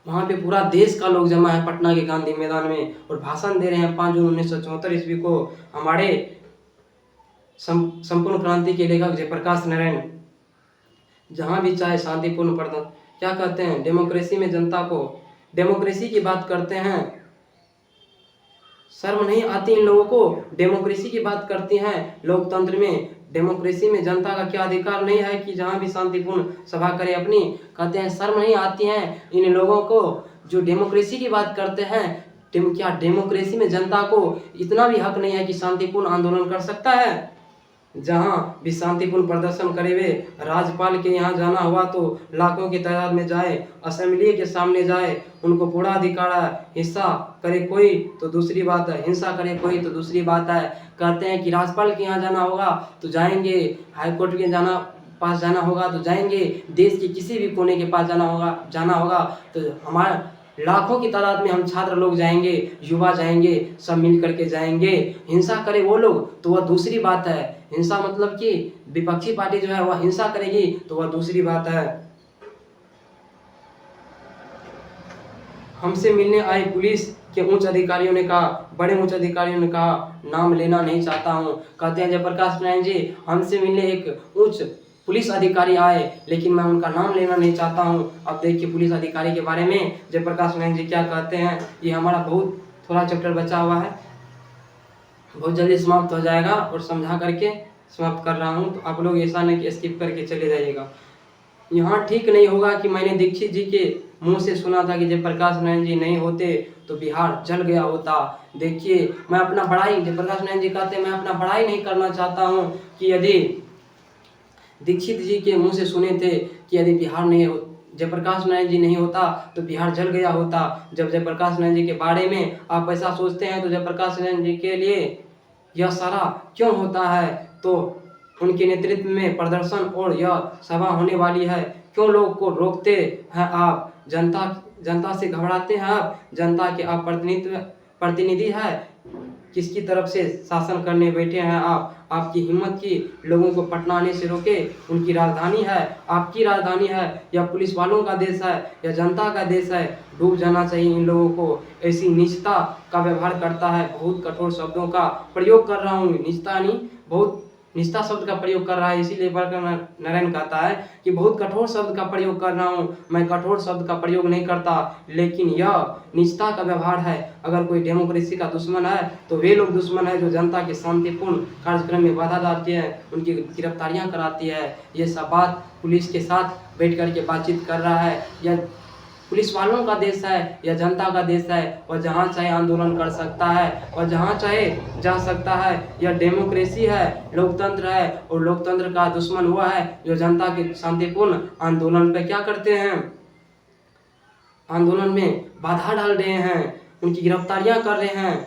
वहाँ पे पूरा देश का लोग जमा है पटना के गांधी मैदान में और भाषण दे रहे हैं 5 जून 1974 ईस्वी को हमारे संपूर्ण क्रांति के लेखक जयप्रकाश नारायण। जहाँ भी चाहे शांतिपूर्ण प्रदर्शन, क्या कहते हैं, डेमोक्रेसी में जनता को, डेमोक्रेसी की बात करते हैं। शर्म नहीं आती इन लोगों को? डेमोक्रेसी की बात करती हैं लोकतंत्र में। डेमोक्रेसी में जनता का क्या अधिकार नहीं है कि जहां भी शांतिपूर्ण सभा करे अपनी। कहते हैं शर्म नहीं आती है इन लोगों को जो डेमोक्रेसी की बात करते हैं। क्या डेमोक्रेसी में जनता को इतना भी हक नहीं है कि शांतिपूर्ण आंदोलन कर सकता है? जहां भी शांतिपूर्ण प्रदर्शन करे वे राज्यपाल के यहाँ जाना हुआ तो लाखों की तादाद में जाए, असेंबली के सामने जाए, उनको पूरा अधिकार है। हिंसा करे कोई तो दूसरी बात है, हिंसा करे कोई तो दूसरी बात है। कहते हैं कि राज्यपाल के यहाँ जाना होगा तो जाएंगे, हाईकोर्ट के पास जाना होगा तो जाएंगे, देश के किसी भी कोने के पास जाना होगा तो हमारे लाखों की तादाद में हम छात्र लोग जाएंगे, युवा जाएंगे, सब मिल करके जाएंगे। हिंसा करे वो लोग तो वह दूसरी बात है। हिंसा मतलब कि विपक्षी पार्टी जो है वह हिंसा करेगी तो वह दूसरी बात है। हमसे मिलने आई पुलिस के उच्च अधिकारियों ने कहा, बड़े उच्च अधिकारियों ने कहा, नाम लेना नहीं चाहता हूँ। कहते हैं जयप्रकाश नारायण जी हमसे मिलने एक उच्च पुलिस अधिकारी आए, लेकिन मैं उनका नाम लेना नहीं चाहता हूँ। अब देखिए पुलिस अधिकारी के बारे में जयप्रकाश नारायण जी क्या कहते हैं। ये हमारा बहुत थोड़ा चैप्टर बचा हुआ है, बहुत जल्दी समाप्त हो जाएगा और समझा करके समाप्त कर रहा हूँ। तो आप लोग ऐसा नहीं कि स्किप करके चले जाइएगा। यहाँ ठीक नहीं होगा कि मैंने दीक्षित जी के मुंह से सुना था कि जयप्रकाश नारायण जी नहीं होते तो बिहार जल गया होता। देखिए मैं अपना बड़ाई, जयप्रकाश नारायण जी कहते हैं मैं अपना बड़ाई नहीं करना चाहता हूँ कि यदि दीक्षित जी के मुंह से सुने थे कि यदि बिहार नहीं हो, जयप्रकाश नारायण जी नहीं होता तो बिहार जल गया होता। जब जयप्रकाश नारायण जी के बारे में आप ऐसा सोचते हैं तो जयप्रकाश नारायण जी के लिए यह सारा क्यों होता है? तो उनके नेतृत्व में प्रदर्शन और यह सभा होने वाली है, क्यों लोग को रोकते हैं आप? जनता से घबराते हैं आप? जनता के आप प्रतिनिधि है, किसकी तरफ से शासन करने बैठे हैं आप? आपकी हिम्मत की लोगों को पटना आने से रोके? उनकी राजधानी है, आपकी राजधानी है, या पुलिस वालों का देश है, या जनता का देश है? डूब जाना चाहिए इन लोगों को। ऐसी नीचता का व्यवहार करता है, बहुत कठोर शब्दों का प्रयोग कर रहा हूँ, नीचता नहीं बहुत निष्ठा शब्द का प्रयोग कर रहा है, इसीलिए वर्कर नारायण कहता है कि बहुत कठोर शब्द का प्रयोग कर रहा हूँ, मैं कठोर शब्द का प्रयोग नहीं करता, लेकिन यह निष्ठा का व्यवहार है। अगर कोई डेमोक्रेसी का दुश्मन है तो वे लोग दुश्मन है जो जनता के शांतिपूर्ण कार्यक्रम में बाधा डालते हैं, उनकी गिरफ्तारियां कराती है। ये सब बात पुलिस के साथ बैठ करके बातचीत कर रहा है। यह पुलिस वालों का देश है, यह जनता का देश है, और जहाँ चाहे आंदोलन कर सकता है और जहाँ चाहे जा सकता है। यह डेमोक्रेसी है, लोकतंत्र है, और लोकतंत्र का दुश्मन हुआ है जो जनता के शांतिपूर्ण आंदोलन पे क्या करते हैं, आंदोलन में बाधा डाल रहे हैं, उनकी गिरफ्तारियां कर रहे हैं,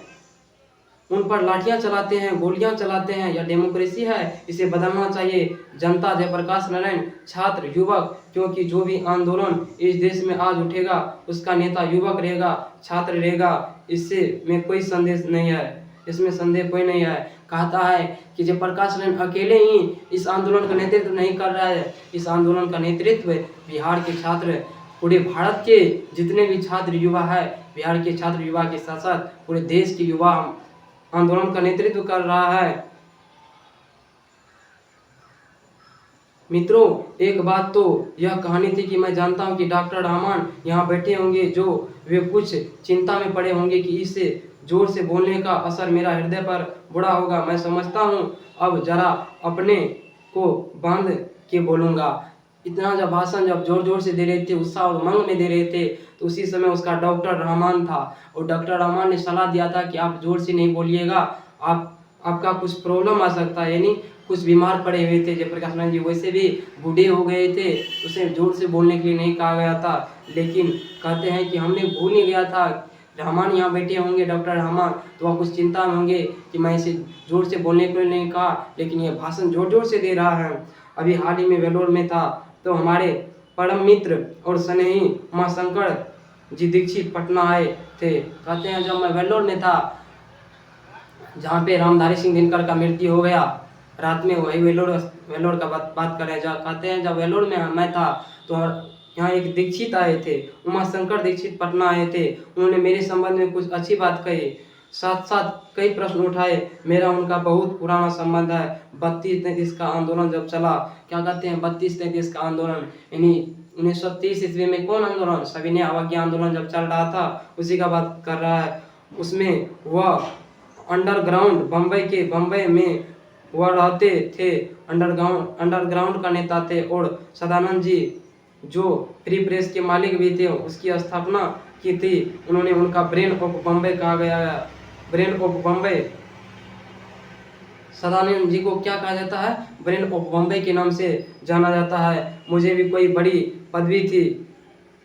उन पर लाठियां चलाते हैं, गोलियां चलाते हैं। यह डेमोक्रेसी है, इसे बदलना चाहिए। जनता, जयप्रकाश नारायण, छात्र, युवक, क्योंकि जो भी आंदोलन इस देश में आज उठेगा उसका नेता युवक रहेगा, छात्र रहेगा, इससे में कोई संदेश नहीं है, इसमें संदेह कोई नहीं है। कहता है कि जयप्रकाश नारायण अकेले ही इस आंदोलन का नेतृत्व नहीं कर रहा है, इस आंदोलन का नेतृत्व बिहार के छात्र, पूरे भारत के जितने भी छात्र युवा है, बिहार के छात्र युवा के साथ साथ पूरे देश के युवा आंदोलन का नेतृत्व कर रहा है। मित्रों, एक बात तो यह कहानी थी कि मैं जानता हूं कि डॉक्टर रहमान यहाँ बैठे होंगे, जो वे कुछ चिंता में पड़े होंगे कि इससे जोर से बोलने का असर मेरा हृदय पर बुरा होगा। मैं समझता हूं, अब जरा अपने को बांध के बोलूंगा। इतना जब भाषण जब जोर जोर से दे रहे थे, उत्साह और उमंग में दे रहे थे, तो उसी समय उसका डॉक्टर रहमान था, और डॉक्टर रहमान ने सलाह दिया था कि आप जोर से नहीं बोलिएगा, आपका कुछ प्रॉब्लम आ सकता है, यानी कुछ बीमार पड़े हुए थे। जयप्रकाश नारायण जी वैसे भी बूढ़े हो गए थे, उसे जोर से बोलने के लिए नहीं कहा गया था, लेकिन कहते हैं कि हमने भूल नहीं गया था, रहमान यहाँ बैठे होंगे, डॉक्टर रहमान, तो वह कुछ चिंता में होंगे कि मैं इसे जोर से बोलने के लिए नहीं कहा, लेकिन ये भाषण जोर जोर से दे रहा है। अभी हाल ही में वेलोर में था, तो हमारे परम मित्र और स्नेही उमाशंकर जी दीक्षित पटना आए थे। कहते हैं जब मैं वेल्लोर में था, जहाँ पे रामधारी सिंह दिनकर का मृत्यु हो गया, रात में वही वेल्लोर का बात करें, जब कहते हैं जब वेल्लोर में मैं था तो यहाँ एक दीक्षित आए थे, उमाशंकर दीक्षित पटना आए थे। उन्होंने मेरे संबंध में कुछ अच्छी बात कही, साथ साथ कई प्रश्न उठाए। मेरा उनका बहुत पुराना संबंध है। 32-33 का आंदोलन जब चला, क्या कहते हैं 32-33 का आंदोलन, यानी 1930 ईस्वी में कौन आंदोलन, सविनय अवज्ञा आंदोलन जब चल रहा था, उसी का बात कर रहा है। उसमें वह अंडरग्राउंड बम्बई में वह रहते थे, अंडरग्राउंड का नेता थे, और सदानंद जी जो फ्री प्रेस के मालिक भी थे, उसकी स्थापना की थी उन्होंने। उनका ब्रेन ऑफ बम्बई कहा गया है, ब्रेन ऑफ बम्बई। सदानंद जी को क्या कहा जाता है, ब्रेन ऑफ बम्बई के नाम से जाना जाता है। मुझे भी कोई बड़ी पदवी थी,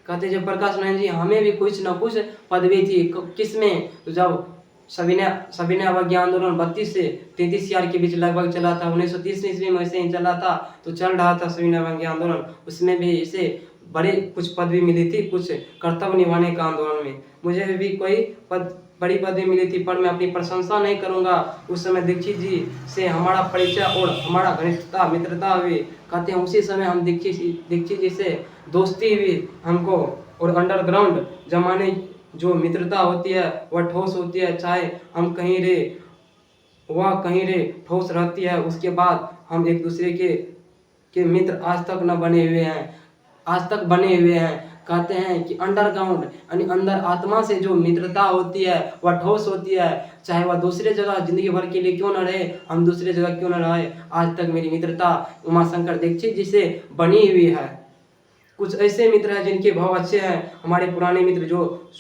कहते जयप्रकाश नारायण जी, हमें भी कुछ न कुछ पदवी थी। किसमें, तो जब सविनय अवज्ञा आंदोलन 32 से 33 ईयर के बीच लगभग चला था, 1930 ईस्वी में वैसे ही चला था, तो चल रहा था सविनय अवज्ञा आंदोलन, उसमें भी इसे बड़ी कुछ पदवी मिली थी, कुछ कर्तव्य निभाने का आंदोलन में। मुझे भी कोई बड़ी पदवी मिली थी, पर मैं अपनी प्रशंसा नहीं करूंगा। उस समय दीक्षित जी से हमारा परिचय और हमारा घनिष्ठता मित्रता हुई। कहते हैं उसी समय हम दीक्षित जी से दोस्ती हुई हमको, और अंडरग्राउंड जमाने जो मित्रता होती है वह ठोस होती है, चाहे हम कहीं रहे वह कहीं रहे, ठोस रहती है। उसके बाद हम एक दूसरे के मित्र आज तक न बने हुए हैं, आज तक बने हुए हैं। कहते हैं कि अंडरग्राउंड यानी अंदर आत्मा से जो मित्रता होती है वह ठोस होती है, चाहे वह दूसरे जगह जिंदगी भर के लिए क्यों न रहे, हम दूसरे जगह क्यों न रहे, आज तक मेरी मित्रता उमाशंकर दीक्षित जी से बनी हुई है। कुछ ऐसे मित्र हैं जिनके भाव अच्छे हैं, हमारे पुराने मित्र जो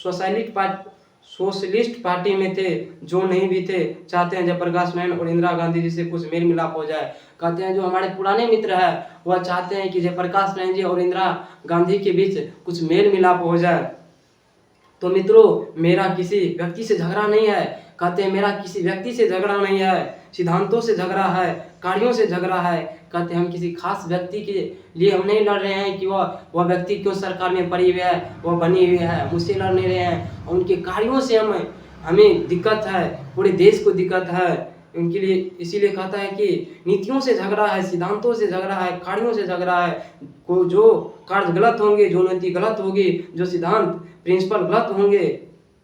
सोशलिस्ट पार्टी में थे, जो नहीं भी थे, चाहते हैं जयप्रकाश नारायण और इंदिरा गांधी जी से कुछ मेल मिलाप हो जाए। कहते हैं जो हमारे पुराने मित्र हैं वह चाहते हैं कि जयप्रकाश नारायण जी और इंदिरा गांधी के बीच कुछ मेल मिलाप हो जाए। तो मित्रों, मेरा किसी व्यक्ति से झगड़ा नहीं है। कहते हैं मेरा किसी व्यक्ति से झगड़ा नहीं है, सिद्धांतों से झगड़ा है, कार्यों से झगड़ा है। कहते हैं हम किसी खास व्यक्ति के लिए हम नहीं लड़ रहे हैं कि वह व्यक्ति क्यों सरकार में पड़ी हुई है, वह बनी हुई है, मुझसे लड़ नहीं रहे हैं। उनके कार्यों से हमें दिक्कत है, पूरे देश को दिक्कत है उनके लिए। इसीलिए कहता है कि नीतियों से झगड़ा है, सिद्धांतों से झगड़ा है, कार्यों से झगड़ा है। को जो कार्य गलत होंगे, जो नीति गलत होगी, जो सिद्धांत प्रिंसिपल गलत होंगे,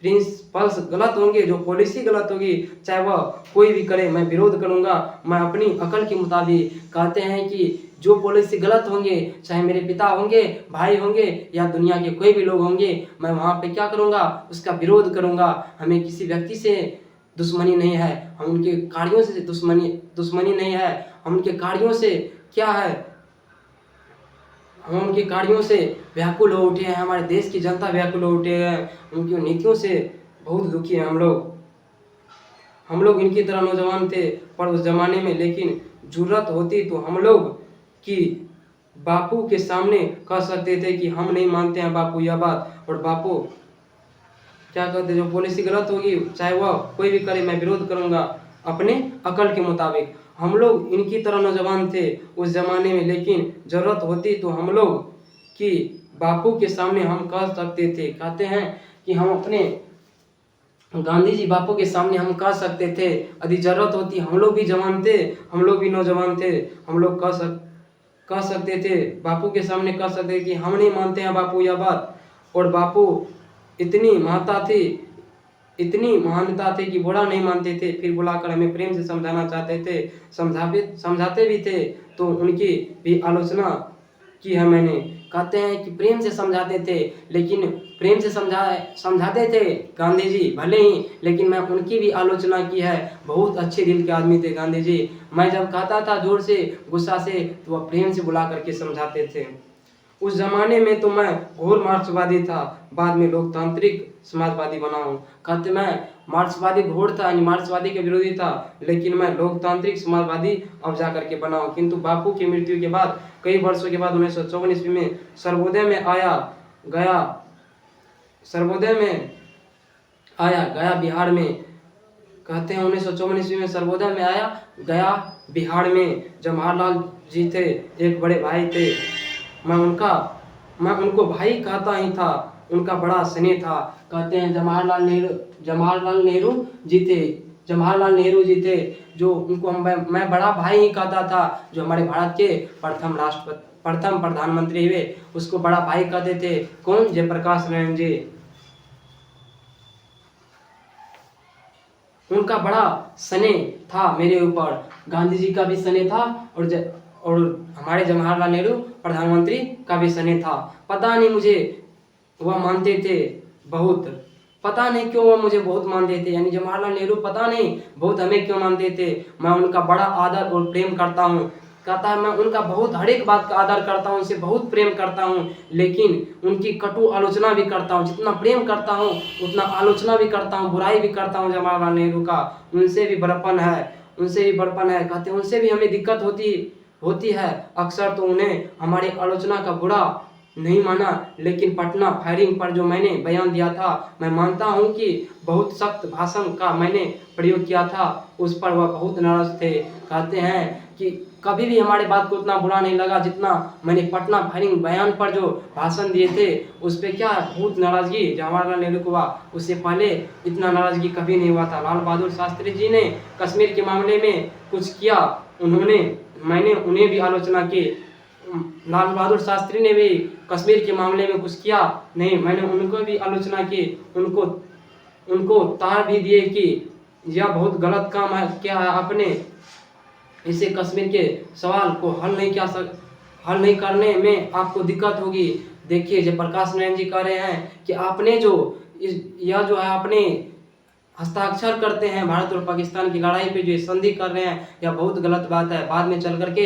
प्रिंसिपल्स गलत होंगे, जो पॉलिसी गलत होगी, चाहे वह कोई भी करे, मैं विरोध करूंगा। मैं अपनी अकल के मुताबिक कहते हैं कि जो पॉलिसी गलत होंगे, चाहे मेरे पिता होंगे, भाई होंगे या दुनिया के कोई भी लोग होंगे, मैं वहाँ पे क्या करूँगा, उसका विरोध करूँगा। हमें किसी व्यक्ति से दुश्मनी नहीं है, हम उनके कार्यों से दुश्मनी नहीं है, हम उनके कार्यों से क्या है, हम उनके कार्यों से व्याकुल हो उठे हैं, हमारे देश की जनता व्याकुल हो उठे हैं, उनकी नीतियों से बहुत दुखी हैं हम लोग इनकी तरह नौजवान थे पर उस जमाने में, लेकिन जरूरत होती तो हम लोग कि बापू के सामने कह सकते थे कि हम नहीं मानते हैं बापू यह बात, और बापू क्या कहते, जो पॉलिसी गलत होगी, चाहे वह कोई भी करे, मैं विरोध करूंगा अपने अकल के मुताबिक। हम लोग इनकी तरह नौजवान थे उस जमाने में, लेकिन जरूरत होती तो हम लोग कि बापू के सामने हम कह सकते थे, कहते हैं कि हम अपने गांधी जी बापू के सामने हम कह सकते थे, यदि जरूरत होती, हम लोग भी जवान थे, हम लोग भी नौजवान थे, हम लोग कह सकते थे, बापू के सामने कह सकते कि हम नहीं मानते हैं बापू यह बात। और बापू इतनी महत्ता थी, इतनी महानता थी कि बुरा नहीं मानते थे, फिर बुलाकर हमें प्रेम से समझाना चाहते थे, समझाते भी थे, तो उनकी भी आलोचना की है मैंने। कहते हैं कि प्रेम से समझाते थे, लेकिन प्रेम से समझाते थे गांधी जी भले ही, लेकिन मैं उनकी भी आलोचना की है। बहुत अच्छे दिल के आदमी थे गांधी जी। मैं जब कहता था जोर से, गुस्सा से, तो वह प्रेम से बुला करके समझाते थे। उस जमाने में तो मैं घोर मार्क्सवादी था, बाद में लोकतांत्रिक समाजवादी बना हूँ। कहते मैं मार्क्सवादी घोर था, मार्क्सवादी के विरोधी था, लेकिन मैं लोकतांत्रिक समाजवादी अब जा करके बना हूँ। किंतु बापू की मृत्यु के बाद, कई वर्षों के बाद 1954 ईस्वी में सर्वोदय में आया गया बिहार में। कहते हैं 1954 ईस्वी में सर्वोदय में आया गया बिहार में। जवाहरलाल जी थे, एक बड़े भाई थे, मैं उनको भाई कहता ही था, उनका बड़ा स्नेह था। कहते हैं जवाहरलाल नेहरू जी थे, जो उनको मैं बड़ा भाई ही कहता था। जो हमारे भारत के प्रथम प्रधानमंत्री हुए, उसको बड़ा भाई कहते थे। कौन? जयप्रकाश नारायण जी। उनका बड़ा स्नेह था मेरे ऊपर, गांधी जी का भी स्नेह था, और हमारे जवाहरलाल नेहरू प्रधानमंत्री का भी स्नेह था। पता नहीं मुझे वह मानते थे बहुत, पता नहीं क्यों वह मुझे बहुत मानते थे, यानी जवाहरलाल नेहरू पता नहीं बहुत हमें क्यों मानते थे। मैं उनका बड़ा आदर और प्रेम करता हूँ। कहता है मैं उनका बहुत हर एक बात का आदर करता हूँ, उनसे बहुत प्रेम करता हूँ, लेकिन उनकी कटु आलोचना भी करता हूँ। जितना प्रेम करता हूँ उतना आलोचना भी करता हूँ, बुराई भी करता हूँ जवाहरलाल नेहरू का। उनसे भी बड़पन है। कहते हैं उनसे भी हमें दिक्कत होती है अक्सर, तो उन्हें हमारी आलोचना का बुरा नहीं माना, लेकिन पटना फायरिंग पर जो मैंने बयान दिया था, मैं मानता हूं कि बहुत सख्त भाषण का मैंने प्रयोग किया था, उस पर वह बहुत नाराज थे। कहते हैं कि कभी भी हमारे बात को उतना बुरा नहीं लगा जितना मैंने पटना फायरिंग बयान पर जो भाषण दिए थे, उस पर क्या बहुत नाराजगी जवाहरलाल नेहरू को हुआ। उससे पहले इतना नाराजगी कभी नहीं हुआ था। लाल बहादुर शास्त्री जी ने कश्मीर के मामले में कुछ किया, मैंने उन्हें भी आलोचना की। लाल बहादुर शास्त्री ने भी कश्मीर के मामले में कुछ किया नहीं, मैंने उनको भी आलोचना की, उनको तार भी दिए कि यह बहुत गलत काम है, क्या है आपने इसे कश्मीर के सवाल को हल नहीं करने में आपको दिक्कत होगी। देखिए जयप्रकाश नारायण जी कह रहे हैं कि आपने यह जो है अपने हस्ताक्षर करते हैं भारत और पाकिस्तान की लड़ाई पे, जो संधि कर रहे हैं, यह बहुत गलत बात है। बाद में चल करके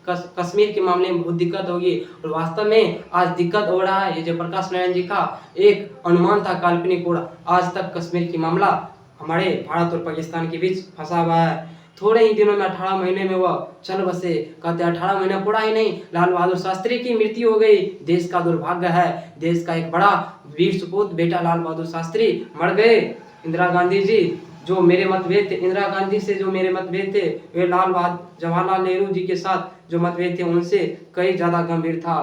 कश्मीर के मामले में बहुत दिक्कत होगी, और वास्तव में आज दिक्कत हो रहा है। ये जयप्रकाश नारायण जी का एक अनुमान था काल्पनिक, और आज तक कश्मीर की मामला हमारे भारत और पाकिस्तान के बीच फंसा हुआ है। थोड़े ही दिनों में 18 महीने में वह चल बसे। कहते 18 महीना पूरा ही नहीं, लाल बहादुर शास्त्री की मृत्यु हो गई। देश का दुर्भाग्य है, देश का एक बड़ा वीर सपूत बेटा लाल बहादुर शास्त्री मर गए। इंदिरा गांधी जी जो मेरे मतभेद थे, इंदिरा गांधी से जो मेरे मतभेद थे, वे जवाहरलाल नेहरू जी के साथ जो मतभेद थे उनसे कई ज्यादा गंभीर था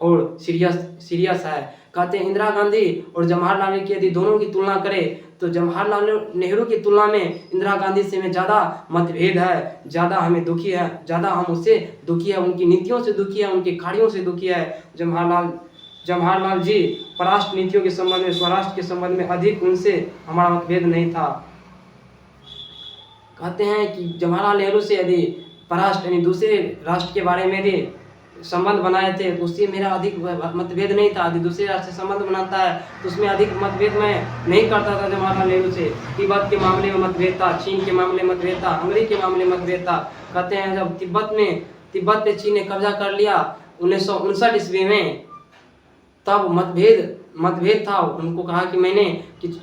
और सीरियस है। कहते हैं इंदिरा गांधी और जवाहरलाल नेहरू की यदि दोनों की तुलना करें तो जवाहरलाल नेहरू की तुलना में इंदिरा गांधी से हमें ज्यादा मतभेद है, ज्यादा हमें दुखी है, ज्यादा हम उससे दुखी है, उनकी नीतियों से दुखी है, उनके कार्यों से दुखी है। जवाहरलाल जवाहरलाल जी परराष्ट्र नीतियों के संबंध में, स्वराष्ट्र के संबंध में अधिक उनसे हमारा मतभेद नहीं था। कहते हैं कि जवाहरलाल नेहरू से यदि परराष्ट्र यानी दूसरे राष्ट्र के बारे में यदि संबंध बनाए थे तो उससे मेरा अधिक मतभेद नहीं था। यदि दूसरे राष्ट्र से संबंध बनाता है तो उसमें अधिक मतभेद मैं नहीं करता था जवाहरलाल नेहरू से। तिब्बत के मामले में मतभेद था, चीन के मामले में मतभेद था, हंगरी के मामले में मतभेद था। कहते हैं जब तिब्बत पे चीन ने कब्जा कर लिया 1959 ईस्वी में, तब मतभेद था। उनको कहा कि मैंने कि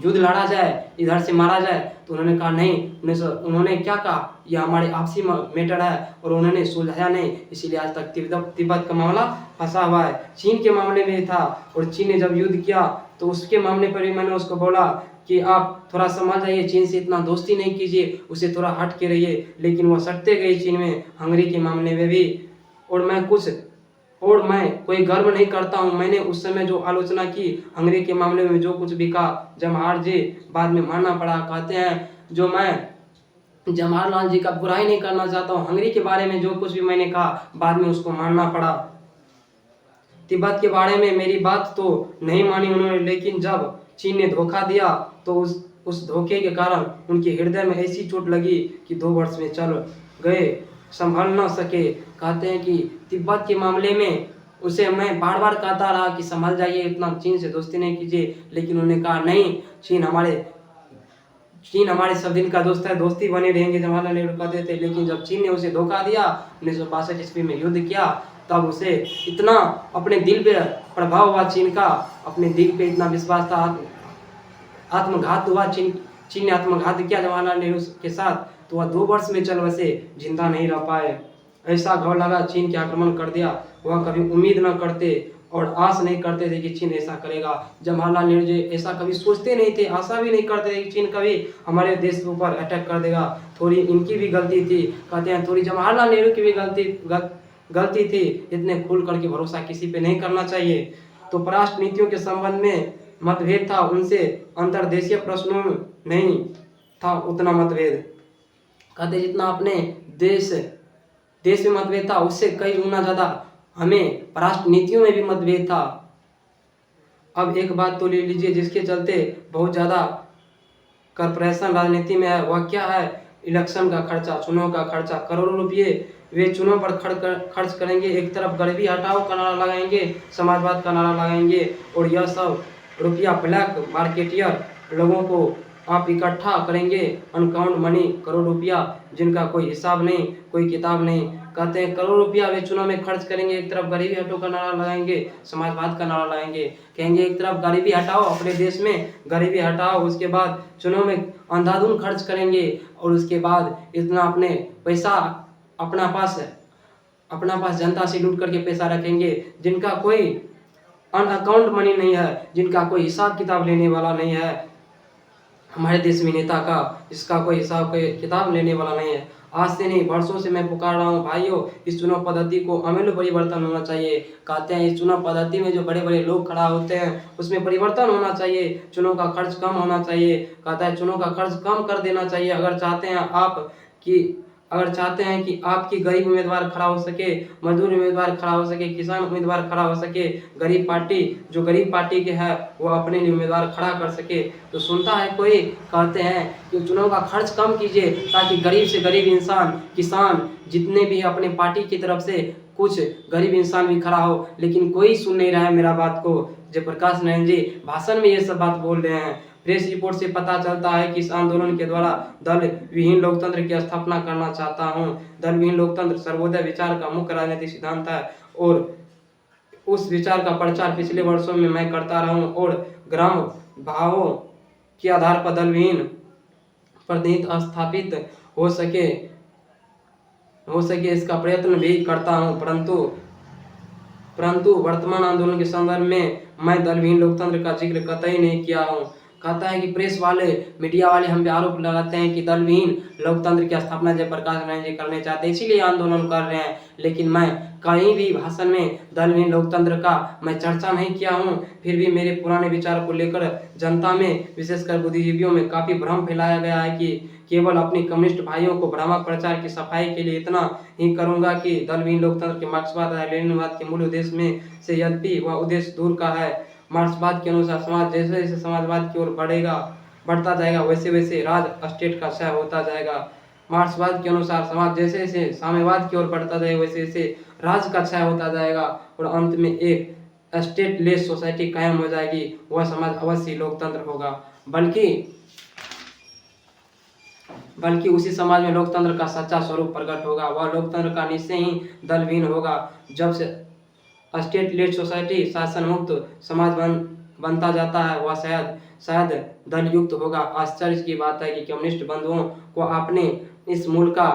युद्ध लड़ा जाए, इधर से मारा जाए, तो उन्होंने कहा नहीं। उन्होंने क्या कहा, यह हमारे आपसी मैटर है, और उन्होंने सुलझाया नहीं, इसीलिए आज तक तिब्बत का मामला फंसा हुआ है। चीन के मामले में था, और चीन ने जब युद्ध किया तो उसके मामले पर भी मैंने उसको बोला कि आप थोड़ा समझ जाइए, चीन से इतना दोस्ती नहीं कीजिए, उसे थोड़ा हट के रहिए। लेकिन वह सटते गए चीन में, हंगरी के मामले में भी। और मैं कोई गर्व नहीं करता हूँ, मैंने उस समय जो आलोचना की हंगरी के मामले में, जो कुछ भी कहा, जवाहर जी बाद में मानना पड़ा। कहते हैं जो मैं जवाहरलाल जी का बुराई नहीं करना चाहता हूँ, हंगरी के बारे में जो कुछ भी मैंने कहा बाद में उसको मानना पड़ा। तिब्बत के बारे में मेरी बात तो नहीं मानी उन्होंने, लेकिन जब चीन ने धोखा दिया तो उस धोखे के कारण उनके हृदय में ऐसी चोट लगी कि 2 वर्ष में चल गए, संभल न सके। कहते हैं कि तिब्बत के मामले में उसे मैं बार बार कहता रहा कि संभल जाइए, इतना चीन से दोस्ती नहीं कीजिए, लेकिन उन्होंने कहा नहीं, चीन हमारे सब दिन का दोस्त है, दोस्ती बने रहेंगे, जवाहरलाल नेहरू कहते थे। लेकिन जब चीन ने उसे धोखा दिया, 1962 ईस्वी में युद्ध किया, तब उसे इतना अपने दिल पे प्रभाव हुआ चीन का, अपने दिल पे इतना विश्वास था, आत्मघात हुआ, चीन ने आत्मघात किया जवाहरलाल नेहरू के साथ, तो वह 2 वर्ष में चल बसे, जिंदा नहीं रह पाए। ऐसा घाव लगा, चीन के आक्रमण कर दिया। वह कभी उम्मीद न करते और आस नहीं करते थे कि चीन ऐसा करेगा। जवाहरलाल नेहरू जी ऐसा कभी सोचते नहीं थे, आशा भी नहीं करते थे कि चीन कभी हमारे देश के ऊपर अटैक कर देगा। थोड़ी इनकी भी गलती थी, कहते हैं थोड़ी जवाहरलाल नेहरू की भी गलती थी। इतने खुल करके भरोसा किसी पे नहीं करना चाहिए। तो परराष्ट्र नीतियों के संबंध में मतभेद था, उनसे अंतर्देशीय प्रश्नों में नहीं था उतना मतभेद। कहते जितना अपने देश में मतभेद था, उससे कई गुना ज्यादा हमें परराष्ट्र नीतियों में भी मतभेद था। अब एक बात तो ले लीजिए जिसके चलते बहुत ज्यादा कॉर्पोरेशन राजनीति में है, वह क्या है, इलेक्शन का खर्चा, चुनाव का खर्चा। करोड़ों रुपये वे चुनाव पर खर्च करेंगे। एक तरफ गरीबी हटाओ का नारा लगाएंगे, समाजवाद का नारा लगाएंगे, और यह सब रुपया ब्लैक मार्केटियर लोगों को आप इकट्ठा करेंगे, अनकाउंट मनी, करोड़ रुपया जिनका कोई हिसाब नहीं, कोई किताब नहीं। कहते हैं करोड़ रुपया वे चुनाव में खर्च करेंगे, एक तरफ गरीबी हटाओ का नारा लगाएंगे, समाजवाद का नारा लगाएंगे, कहेंगे एक तरफ गरीबी हटाओ, अपने देश में गरीबी हटाओ, उसके बाद चुनाव में अंधाधुंध खर्च करेंगे, और उसके बाद इतना अपने पैसा अपना पास जनता से लूट करके पैसा रखेंगे, जिनका कोई अनअकाउंट मनी नहीं है, जिनका कोई हिसाब किताब लेने वाला नहीं है। हमारे देश में नेता का इसका कोई हिसाब किताब लेने वाला नहीं है। आज से नहीं, वर्षों से मैं पुकार रहा हूँ भाइयों, इस चुनाव पद्धति को अमूल परिवर्तन होना चाहिए। कहते हैं इस चुनाव पद्धति में जो बड़े बड़े लोग खड़ा होते हैं उसमें परिवर्तन होना चाहिए, चुनाव का खर्च कम होना चाहिए। कहता है चुनाव का खर्च कम कर देना चाहिए। अगर चाहते हैं कि आपकी गरीब उम्मीदवार खड़ा हो सके, मजदूर उम्मीदवार खड़ा हो सके, किसान उम्मीदवार खड़ा हो सके, गरीब पार्टी के है वो अपने लिए उम्मीदवार खड़ा कर सके, तो सुनता है कोई। कहते हैं कि चुनाव का खर्च कम कीजिए ताकि गरीब से गरीब इंसान, किसान जितने भी अपने पार्टी की तरफ से कुछ गरीब इंसान भी खड़ा हो। लेकिन कोई सुन नहीं रहा है मेरा बात को। जयप्रकाश नारायण जी भाषण में ये सब बात बोल रहे हैं। प्रेस रिपोर्ट से पता चलता है कि इस आंदोलन के द्वारा दल विहीन लोकतंत्र की स्थापना करना चाहता हूं। दल विहीन लोकतंत्र सर्वोदय विचार का मुख्य राजनीतिक सिद्धांत है, और उस विचार का प्रचार पिछले वर्षों में मैं करता रहा हूं, और ग्राम भावों के आधार पर दल विहीन प्रतिनिधित्व स्थापित हो सके इसका प्रयत्न भी करता हूं। परंतु वर्तमान आंदोलन के संदर्भ में मैं दल विहीन लोकतंत्र का जिक्र कतई नहीं किया हूं। कहता है कि प्रेस वाले, मीडिया वाले हम पे आरोप लगाते हैं कि दलविहीन लोकतंत्र की स्थापना जयप्रकाश नारायण जी करने चाहते हैं, इसीलिए आंदोलन कर रहे हैं। लेकिन मैं कहीं भी भाषण में दलविहीन लोकतंत्र का मैं चर्चा नहीं किया हूँ। फिर भी मेरे पुराने विचार को लेकर जनता में, विशेषकर बुद्धिजीवियों में काफ़ी भ्रम फैलाया गया है कि केवल अपने कम्युनिस्ट भाइयों को भ्रामक प्रचार की सफाई के लिए इतना ही करूंगा कि दलविहीन लोकतंत्र के मार्क्सवाद या लेनिनवाद के मूल उद्देश्य में से यद्यपि वह उद्देश्य दूर का है। मार्क्सवाद के अनुसार समाज जैसे जैसे समाजवाद की ओर बढ़ता जाएगा, वैसे वैसे राज स्टेट का क्षय होता जाएगा। मार्क्सवाद के अनुसार समाज जैसे जैसे साम्यवाद की ओर बढ़ता जाएगा, वैसे वैसे राज का क्षय होता जाएगा और अंत में एक स्टेटलेस सोसाइटी कायम हो जाएगी। वह समाज अवश्य लोकतंत्र होगा, बल्कि उसी समाज में लोकतंत्र का सच्चा स्वरूप प्रकट होगा। वह लोकतंत्र का निश्चय ही दलविहीन होगा। जब से स्टेटलेस सोसाइटी, शासन मुक्त समाज बनता जाता है, वह शायद दलयुक्त होगा। आश्चर्य की बात है कि कम्युनिस्ट बंधुओं को अपने इस मूल का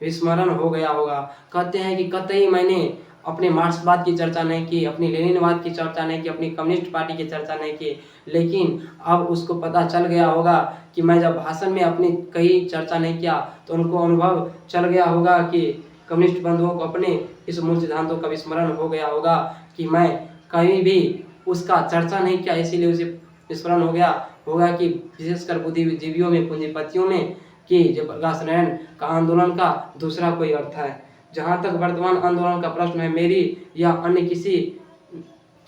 विस्मरण हो गया होगा। कहते हैं कि कतई मैंने अपने मार्क्सवाद की चर्चा नहीं की, अपनी लेनिनवाद की चर्चा नहीं की, अपनी कम्युनिस्ट पार्टी की चर्चा नहीं की, लेकिन अब उसको पता चल गया होगा कि मैं जब भाषण में अपनी कहीं चर्चा नहीं किया तो उनको अनुभव चल गया होगा कि कम्युनिस्ट बंधुओं को अपने इस मूल सिद्धांतों का विस्मरण हो गया होगा कि मैं कहीं भी उसका चर्चा नहीं किया, इसीलिए उसे विस्मरण हो गया होगा कि विशेषकर बुद्धिजीवियों में, पूंजीपतियों में कि जयप्रकाश नारायण का आंदोलन का दूसरा कोई अर्थ है। जहाँ तक वर्तमान आंदोलन का प्रश्न है, मेरी या अन्य किसी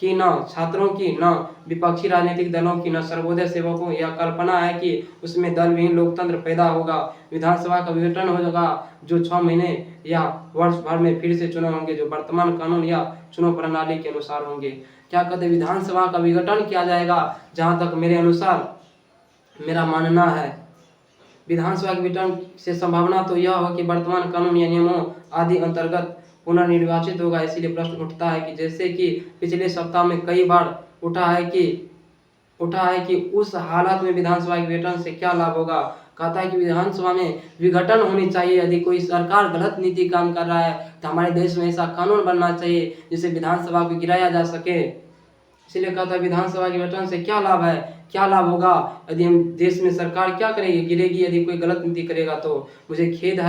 की, न छात्रों की, न विपक्षी राजनीतिक दलों की, न सर्वोदय सेवकों, यह कल्पना है कि उसमें दलविहीन लोकतंत्र पैदा होगा। विधानसभा का विघटन होगा जो 6 महीने या वर्ष भर में फिर से चुनाव होंगे, जो वर्तमान कानून या चुनाव प्रणाली के अनुसार होंगे। क्या कहते, विधानसभा का विघटन किया जाएगा। जहाँ तक मेरे अनुसार मेरा मानना है, विधानसभा के विघटन से संभावना तो यह हो कि वर्तमान कानून या नियमों आदि अंतर्गत पुनर्निर्वाचित होगा। इसीलिए प्रश्न उठता है कि जैसे कि पिछले सप्ताह में कई बार उठा है कि उस हालत में विधानसभा के विघटन से क्या लाभ होगा। कहता है कि विधानसभा में विघटन होनी चाहिए। यदि कोई सरकार गलत नीति काम कर रहा है तो हमारे देश में ऐसा कानून बनना चाहिए जिससे विधानसभा को गिराया जा सके। इसलिए कहता है विधानसभा के विघटन से क्या लाभ है, क्या लाभ होगा। यदि हम देश में सरकार क्या करेगी, गिरेगी यदि कोई गलत नीति करेगा तो। मुझे खेद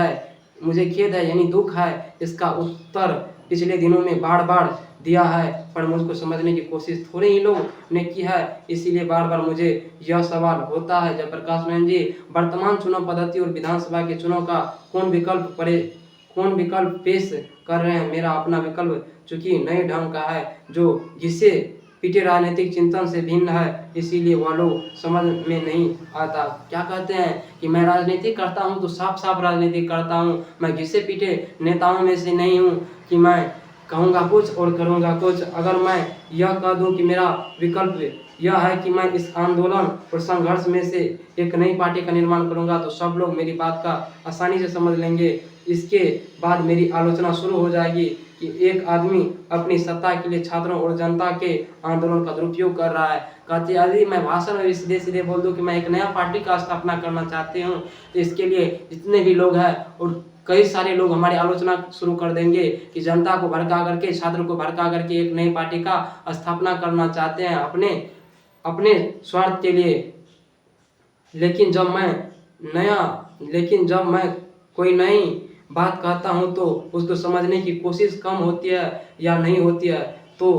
है यानी दुख है। इसका उत्तर पिछले दिनों में बार बार दिया है, पर मुझको समझने की कोशिश थोड़े ही लोग ने की है। इसीलिए बार बार मुझे यह सवाल होता है, जयप्रकाश नारायण जी वर्तमान चुनाव पद्धति और विधानसभा के चुनाव का कौन विकल्प पेश कर रहे हैं। मेरा अपना विकल्प चूंकि नए ढंग का है, जो जिससे पीटे राजनीतिक चिंतन से भिन्न है, इसीलिए वह लोग समझ में नहीं आता। क्या कहते हैं कि मैं राजनीति करता हूं तो साफ साफ राजनीति करता हूं। मैं घिसे पीटे नेताओं में से नहीं हूं कि मैं कहूँगा कुछ और करूँगा कुछ। अगर मैं यह कह दूं कि मेरा विकल्प यह है कि मैं इस आंदोलन और संघर्ष में से एक नई पार्टी का निर्माण करूँगा तो सब लोग मेरी बात का आसानी से समझ लेंगे। इसके बाद मेरी आलोचना शुरू हो जाएगी कि एक आदमी अपनी सत्ता के लिए छात्रों और जनता के आंदोलन का दुरुपयोग कर रहा है। कहते यदि मैं भाषण में सीधे सीधे बोल दूं कि मैं एक नया पार्टी का स्थापना करना चाहती हूं तो इसके लिए जितने भी लोग हैं और कई सारे लोग हमारी आलोचना शुरू कर देंगे कि जनता को भड़का करके, छात्रों को भड़का करके एक नई पार्टी का स्थापना करना चाहते हैं अपने स्वार्थ के लिए। लेकिन जब मैं कोई नई बात कहता हूं तो उसको समझने की कोशिश कम होती है या नहीं होती है। तो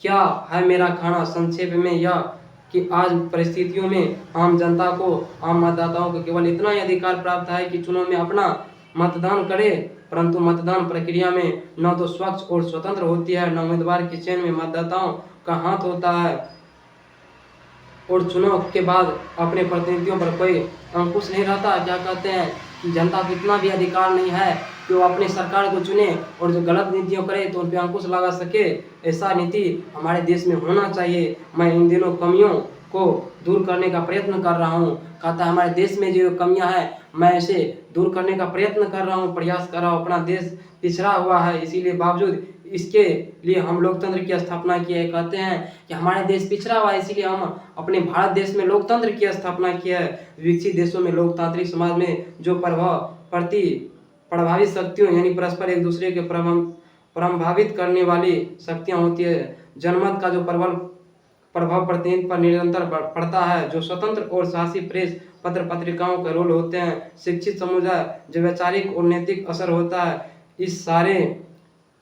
क्या है मेरा कहना संक्षेप में यह कि आज परिस्थितियों में आम जनता को, आम मतदाताओं को केवल इतना ही अधिकार प्राप्त है कि चुनाव में अपना मतदान करे, परंतु मतदान प्रक्रिया में न तो स्वच्छ और स्वतंत्र होती है, न उम्मीदवार के चयन में मतदाताओं का हाथ होता है और चुनाव के बाद अपने प्रतिनिधियों पर कोई अंकुश नहीं रहता। क्या कहते हैं कि जनता को इतना भी अधिकार नहीं है कि वो अपनी सरकार को चुने और जो गलत नीतियों करे तो उन पर अंकुश लगा सके। ऐसा नीति हमारे देश में होना चाहिए। मैं इन दिनों कमियों को दूर करने का प्रयत्न कर रहा हूँ। कहता है हमारे देश में जो कमियां हैं मैं इसे दूर करने का प्रयत्न कर रहा हूँ, प्रयास कर रहा हूँ। अपना देश पिछड़ा हुआ है, इसीलिए बावजूद इसके लिए हम लोकतंत्र की स्थापना की है। कहते हैं कि हमारे देश पिछड़ा हुआ है, इसीलिए हम अपने भारत देश में लोकतंत्र की स्थापना की है। विकसित देशों में लोकतांत्रिक समाज में जो प्रभावित शक्तियों यानी परस्पर एक दूसरे के प्रभावित करने वाली शक्तियां होती है, जनमत का जो प्रबल प्रभाव प्रतिनिधि पर निरंतर पड़ता है। जो स्वतंत्र और साहसी प्रेस, पत्र पत्रिकाओं के रोल होते हैं, शिक्षित समुदाय, जो वैचारिक और नैतिक असर होता है, इस सारे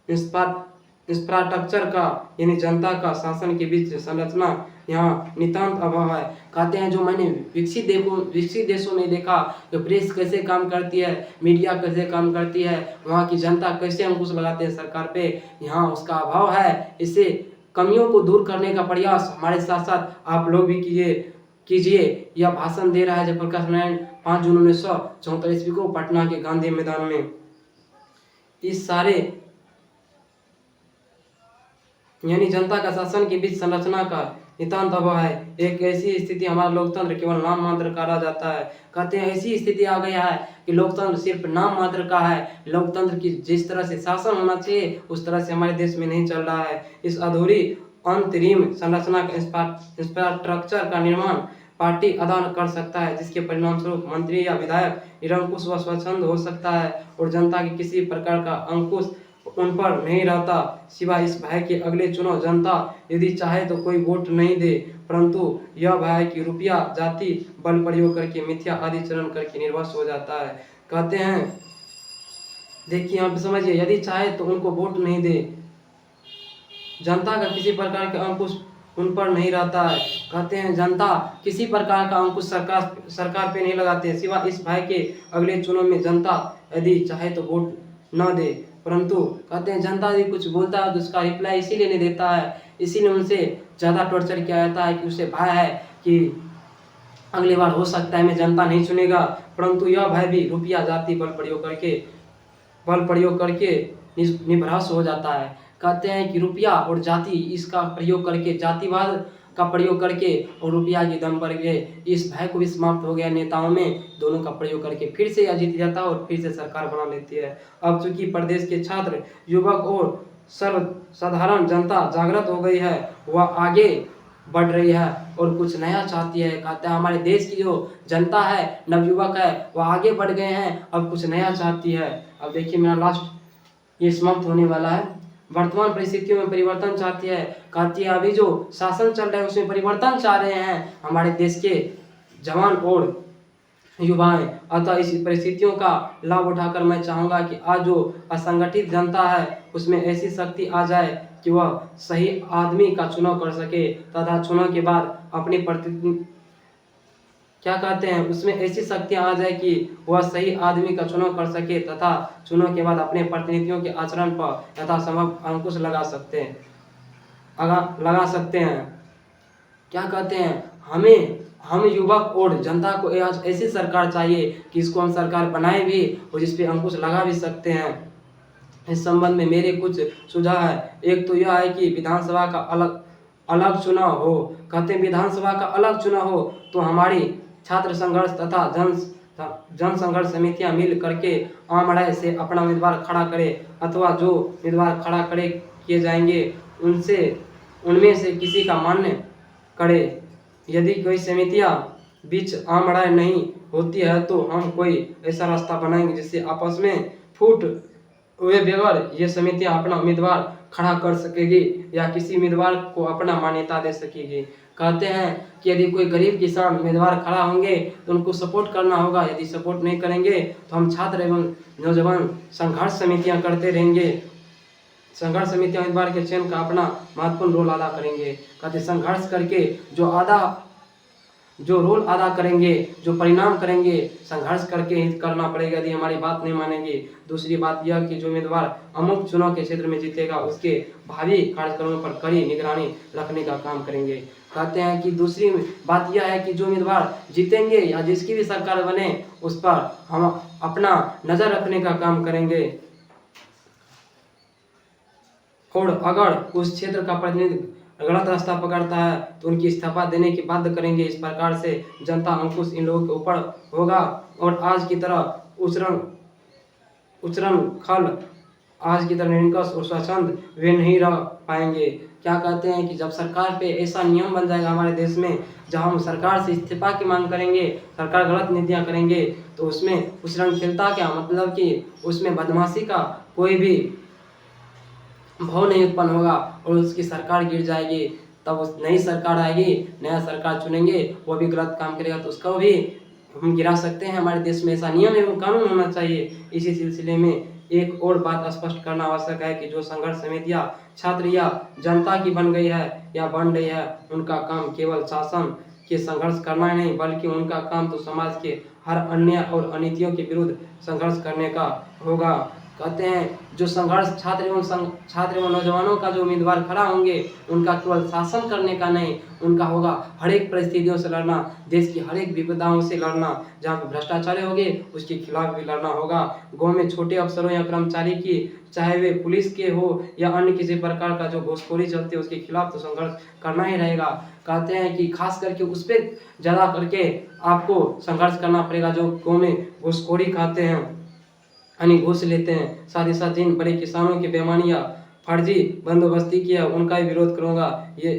इंफ्रास्ट्रक्चर का यानी जनता का शासन के बीच संरचना यहाँ नितांत अभाव है। कहते हैं जो मैंने विकसित देशों में देखा कि प्रेस कैसे काम करती है, मीडिया कैसे काम करती है, वहाँ की जनता कैसे अंकुश लगाते हैं सरकार पे, यहाँ उसका अभाव है। इसे कमियों को दूर करने का प्रयास हमारे साथ साथ आप लोग भी कीजिए। यह भाषण दे रहा है जयप्रकाश नारायण 5 जून 1974 ईस्वी को पटना के गांधी मैदान में। इस सारे यानी जनता का शासन के बीच संरचना का नितांत अभाव है। एक ऐसी स्थिति हमारा लोकतंत्र केवल नाम मात्र का रह जाता है। कहते हैं ऐसी स्थिति आ गया है कि लोकतंत्र सिर्फ नाम मात्र का है। लोकतंत्र की जिस तरह से शासन होना चाहिए उस तरह से हमारे देश में नहीं चल रहा है। इस अधूरी अंतरिम संरचना का इंफ्रास्ट्रक्चर का निर्माण पार्टी अदा कर सकता है, जिसके परिणाम स्वरूप मंत्री या विधायक निरंकुश व स्वच्छंद हो सकता है और जनता की किसी प्रकार का अंकुश उन पर नहीं रहता, सिवाय इस भय के अगले चुनाव जनता यदि चाहे तो कोई वोट नहीं दे, परंतु यह भय कि रुपया, जाति, बल प्रयोग करके, मिथ्या आदि चरण करके निर्वस्त्र हो जाता है। कहते हैं देखिए यहाँ पे समझिए, यदि चाहे तो उनको वोट नहीं दे, जनता का किसी प्रकार का अंकुश उन पर नहीं रहता है। कहते हैं जनता किसी प्रकार का अंकुश सरकार पे नहीं लगाते, सिवाय इस भय के अगले चुनाव में जनता यदि चाहे तो वोट न दे, परंतु कहते हैं जनता यदि कुछ बोलता है तो उसका रिप्लाई इसीलिए नहीं देता है, इसीलिए उनसे ज़्यादा टॉर्चर किया जाता है कि उसे भय है कि अगली बार हो सकता है मैं जनता नहीं चुनेगा, परंतु यह भय भी रुपया, जाति, बल प्रयोग करके निभ्रष्ट हो जाता है। कहते हैं कि रुपया और जाति इसका प्रयोग करके, जातिवाद का प्रयोग करके और रुपया के दम पर के इस भय को भी समाप्त हो गया नेताओं में, दोनों का प्रयोग करके फिर से यह जीत जाता है और फिर से सरकार बना लेती है। अब चूंकि प्रदेश के छात्र, युवक और सर्वसाधारण जनता जागृत हो गई है, वह आगे बढ़ रही है और कुछ नया चाहती है। कहते हैं हमारे देश की जो जनता है, नवयुवक है, वह आगे बढ़ गए हैं, अब कुछ नया चाहती है। अब देखिए मेरा लास्ट ये समाप्त होने वाला है। वर्तमान परिस्थितियों में परिवर्तन चाहती है। कहती है अभी जो शासन चल रहा है उसमें परिवर्तन चाह रहे हैं हमारे देश के जवान और युवाएं। अतः इस परिस्थितियों का लाभ उठाकर मैं चाहूँगा कि आज जो असंगठित जनता है उसमें ऐसी शक्ति आ जाए कि वह सही आदमी का चुनाव कर सके तथा चुनाव के बाद अपनी क्या कहते हैं उसमें ऐसी शक्तियाँ आ जाए कि वह सही आदमी का चुनाव कर सके तथा चुनाव के बाद अपने प्रतिनिधियों के आचरण पर यथासंभव अंकुश लगा सकते हैं। क्या कहते हैं हम युवक और जनता को ऐसी सरकार चाहिए कि इसको हम सरकार बनाए भी और जिस पे अंकुश लगा भी सकते हैं। इस संबंध में मेरे कुछ सुझाव है। एक तो यह है कि विधानसभा का अलग चुनाव हो। कहते हैं विधानसभा का अलग चुनाव हो तो हमारी छात्र संघर्ष तथा जन संघर्ष समितियां मिल करके आम राय से अपना उम्मीदवार खड़ा करे, अथवा जो उम्मीदवार खड़ा करे किए जाएंगे उनमें से किसी का मान्य करे। यदि कोई समितियां बीच आम राय नहीं होती है तो हम कोई ऐसा रास्ता बनाएंगे जिससे आपस में फूट हुए बगैर ये समितियां अपना उम्मीदवार खड़ा कर सकेगी या किसी उम्मीदवार को अपना मान्यता दे सकेगी। कहते हैं कि यदि कोई गरीब किसान उम्मीदवार खड़ा होंगे तो उनको सपोर्ट करना होगा, यदि सपोर्ट नहीं करेंगे तो हम छात्र एवं नौजवान संघर्ष समितियां करते रहेंगे। संघर्ष समितियां उम्मीदवार के चयन का अपना महत्वपूर्ण रोल अदा करेंगे। कहते संघर्ष करके जो रोल अदा करेंगे, जो परिणाम करेंगे, संघर्ष करके ही करना पड़ेगा यदि हमारी बात नहीं मानेंगे। दूसरी बात यह कि जो उम्मीदवार अमुक चुनाव के क्षेत्र में जीतेगा उसके भावी कार्यक्रमों पर कड़ी निगरानी रखने का काम करेंगे। कहते हैं कि दूसरी बात यह है कि जो उम्मीदवार जीतेंगे या जिसकी भी सरकार बने उस पर हम अपना नजर रखने का काम करेंगे और अगर उस क्षेत्र का प्रतिनिधि गलत रास्ता पकड़ता है तो उनकी इस्तीफा देने की बाध्य करेंगे। इस प्रकार से जनता अंकुश इन लोगों के ऊपर होगा और आज की तरह निरंकुश और स्वच्छंद वे नहीं रह पाएंगे। क्या कहते हैं कि जब सरकार पे ऐसा नियम बन जाएगा हमारे देश में जहां हम सरकार से इस्तीफा की मांग करेंगे, सरकार गलत नीतियां करेंगे तो उसमें उच्चृंखलता क्या मतलब कि उसमें बदमाशी का कोई भी भाव नहीं उत्पन्न होगा और उसकी सरकार गिर जाएगी। तब उस नई सरकार आएगी, नया सरकार चुनेंगे, वो भी गलत काम करेगा तो उसको भी हम गिरा सकते हैं। हमारे देश में ऐसा नियम एवं कानून होना चाहिए। इसी सिलसिले में एक और बात स्पष्ट करना आवश्यक है कि जो संघर्ष समितियां छात्र या जनता की बन गई है या बन रही है, उनका काम केवल शासन के संघर्ष करना ही नहीं, बल्कि उनका काम तो समाज के हर अन्य और अनीतियों के विरुद्ध संघर्ष करने का होगा। कहते हैं जो संघर्ष छात्र एवं नौजवानों का जो उम्मीदवार खड़ा होंगे, उनका केवल शासन करने का नहीं, उनका होगा हर एक परिस्थितियों से लड़ना, देश की हर एक विपदाओं से लड़ना। जहाँ पे भ्रष्टाचार होंगे उसके खिलाफ भी लड़ना होगा। गांव में छोटे अफसरों या कर्मचारी की, चाहे वे पुलिस के हो या अन्य किसी प्रकार का जो घूसखोरी चलती है, उसके खिलाफ तो संघर्ष करना ही रहेगा। कहते हैं कि खास करके उस पर ज़्यादा करके आपको संघर्ष करना पड़ेगा जो गाँव में घूसखोरी खाते हैं, यानी घूस लेते हैं। साथ ही साथ जिन बड़े किसानों की बेईमानियां फर्जी बंदोबस्ती किया, उनका भी विरोध करूंगा। ये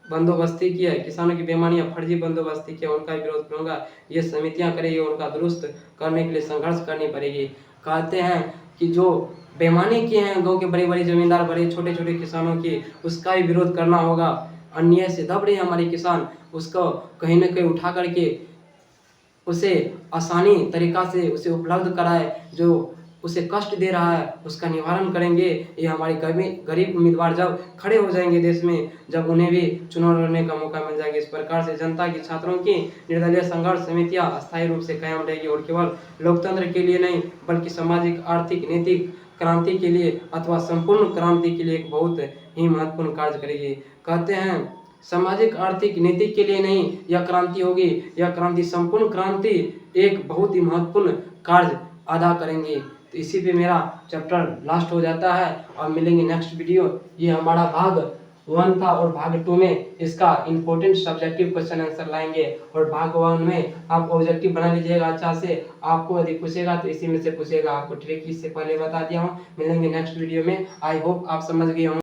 बंदोबस्ती किया, किसानों की बेईमानियां फर्जी बंदोबस्ती किया, उनका भी विरोध करूंगा। ये समितियां करेगी, उनका दुरुस्त करने के लिए संघर्ष करनी पड़ेगी। कहते हैं कि जो बेईमानी किए हैं गाँव के बड़े बड़े जमींदार, बड़े छोटे छोटे किसानों की, उसका भी विरोध करना होगा। अन्याय से दब रहे हैं हमारे किसान, उसको कहीं ना कहीं उठा करके उसे आसानी तरीका से उसे उपलब्ध कराए, जो उसे कष्ट दे रहा है उसका निवारण करेंगे। ये हमारे गरीब उम्मीदवार जब खड़े हो जाएंगे देश में, जब उन्हें भी चुनाव लड़ने का मौका मिल जाएगा। इस प्रकार से जनता की, छात्रों की निर्दलीय संघर्ष समितियां अस्थायी रूप से कायम रहेगी और केवल लोकतंत्र के लिए नहीं, बल्कि सामाजिक, आर्थिक, नैतिक क्रांति के लिए अथवा संपूर्ण क्रांति के लिए एक बहुत ही महत्वपूर्ण कार्य करेगी। कहते हैं सामाजिक, आर्थिक, नैतिक के लिए नहीं यह क्रांति होगी, यह क्रांति, संपूर्ण क्रांति एक बहुत ही महत्वपूर्ण कार्य अदा करेंगे। तो इसी पे मेरा चैप्टर लास्ट हो जाता है और मिलेंगे नेक्स्ट वीडियो। ये हमारा भाग 1 था और भाग 2 में इसका इंपॉर्टेंट सब्जेक्टिव क्वेश्चन आंसर लाएंगे। और भाग 1 में आप ऑब्जेक्टिव बना लीजिएगा अच्छा से, आपको यदि पूछेगा तो इसी में से पूछेगा। आपको ट्रिक इससे पहले बता दिया हूँ। मिलेंगे नेक्स्ट वीडियो में। आई होप आप समझ गए होंगे।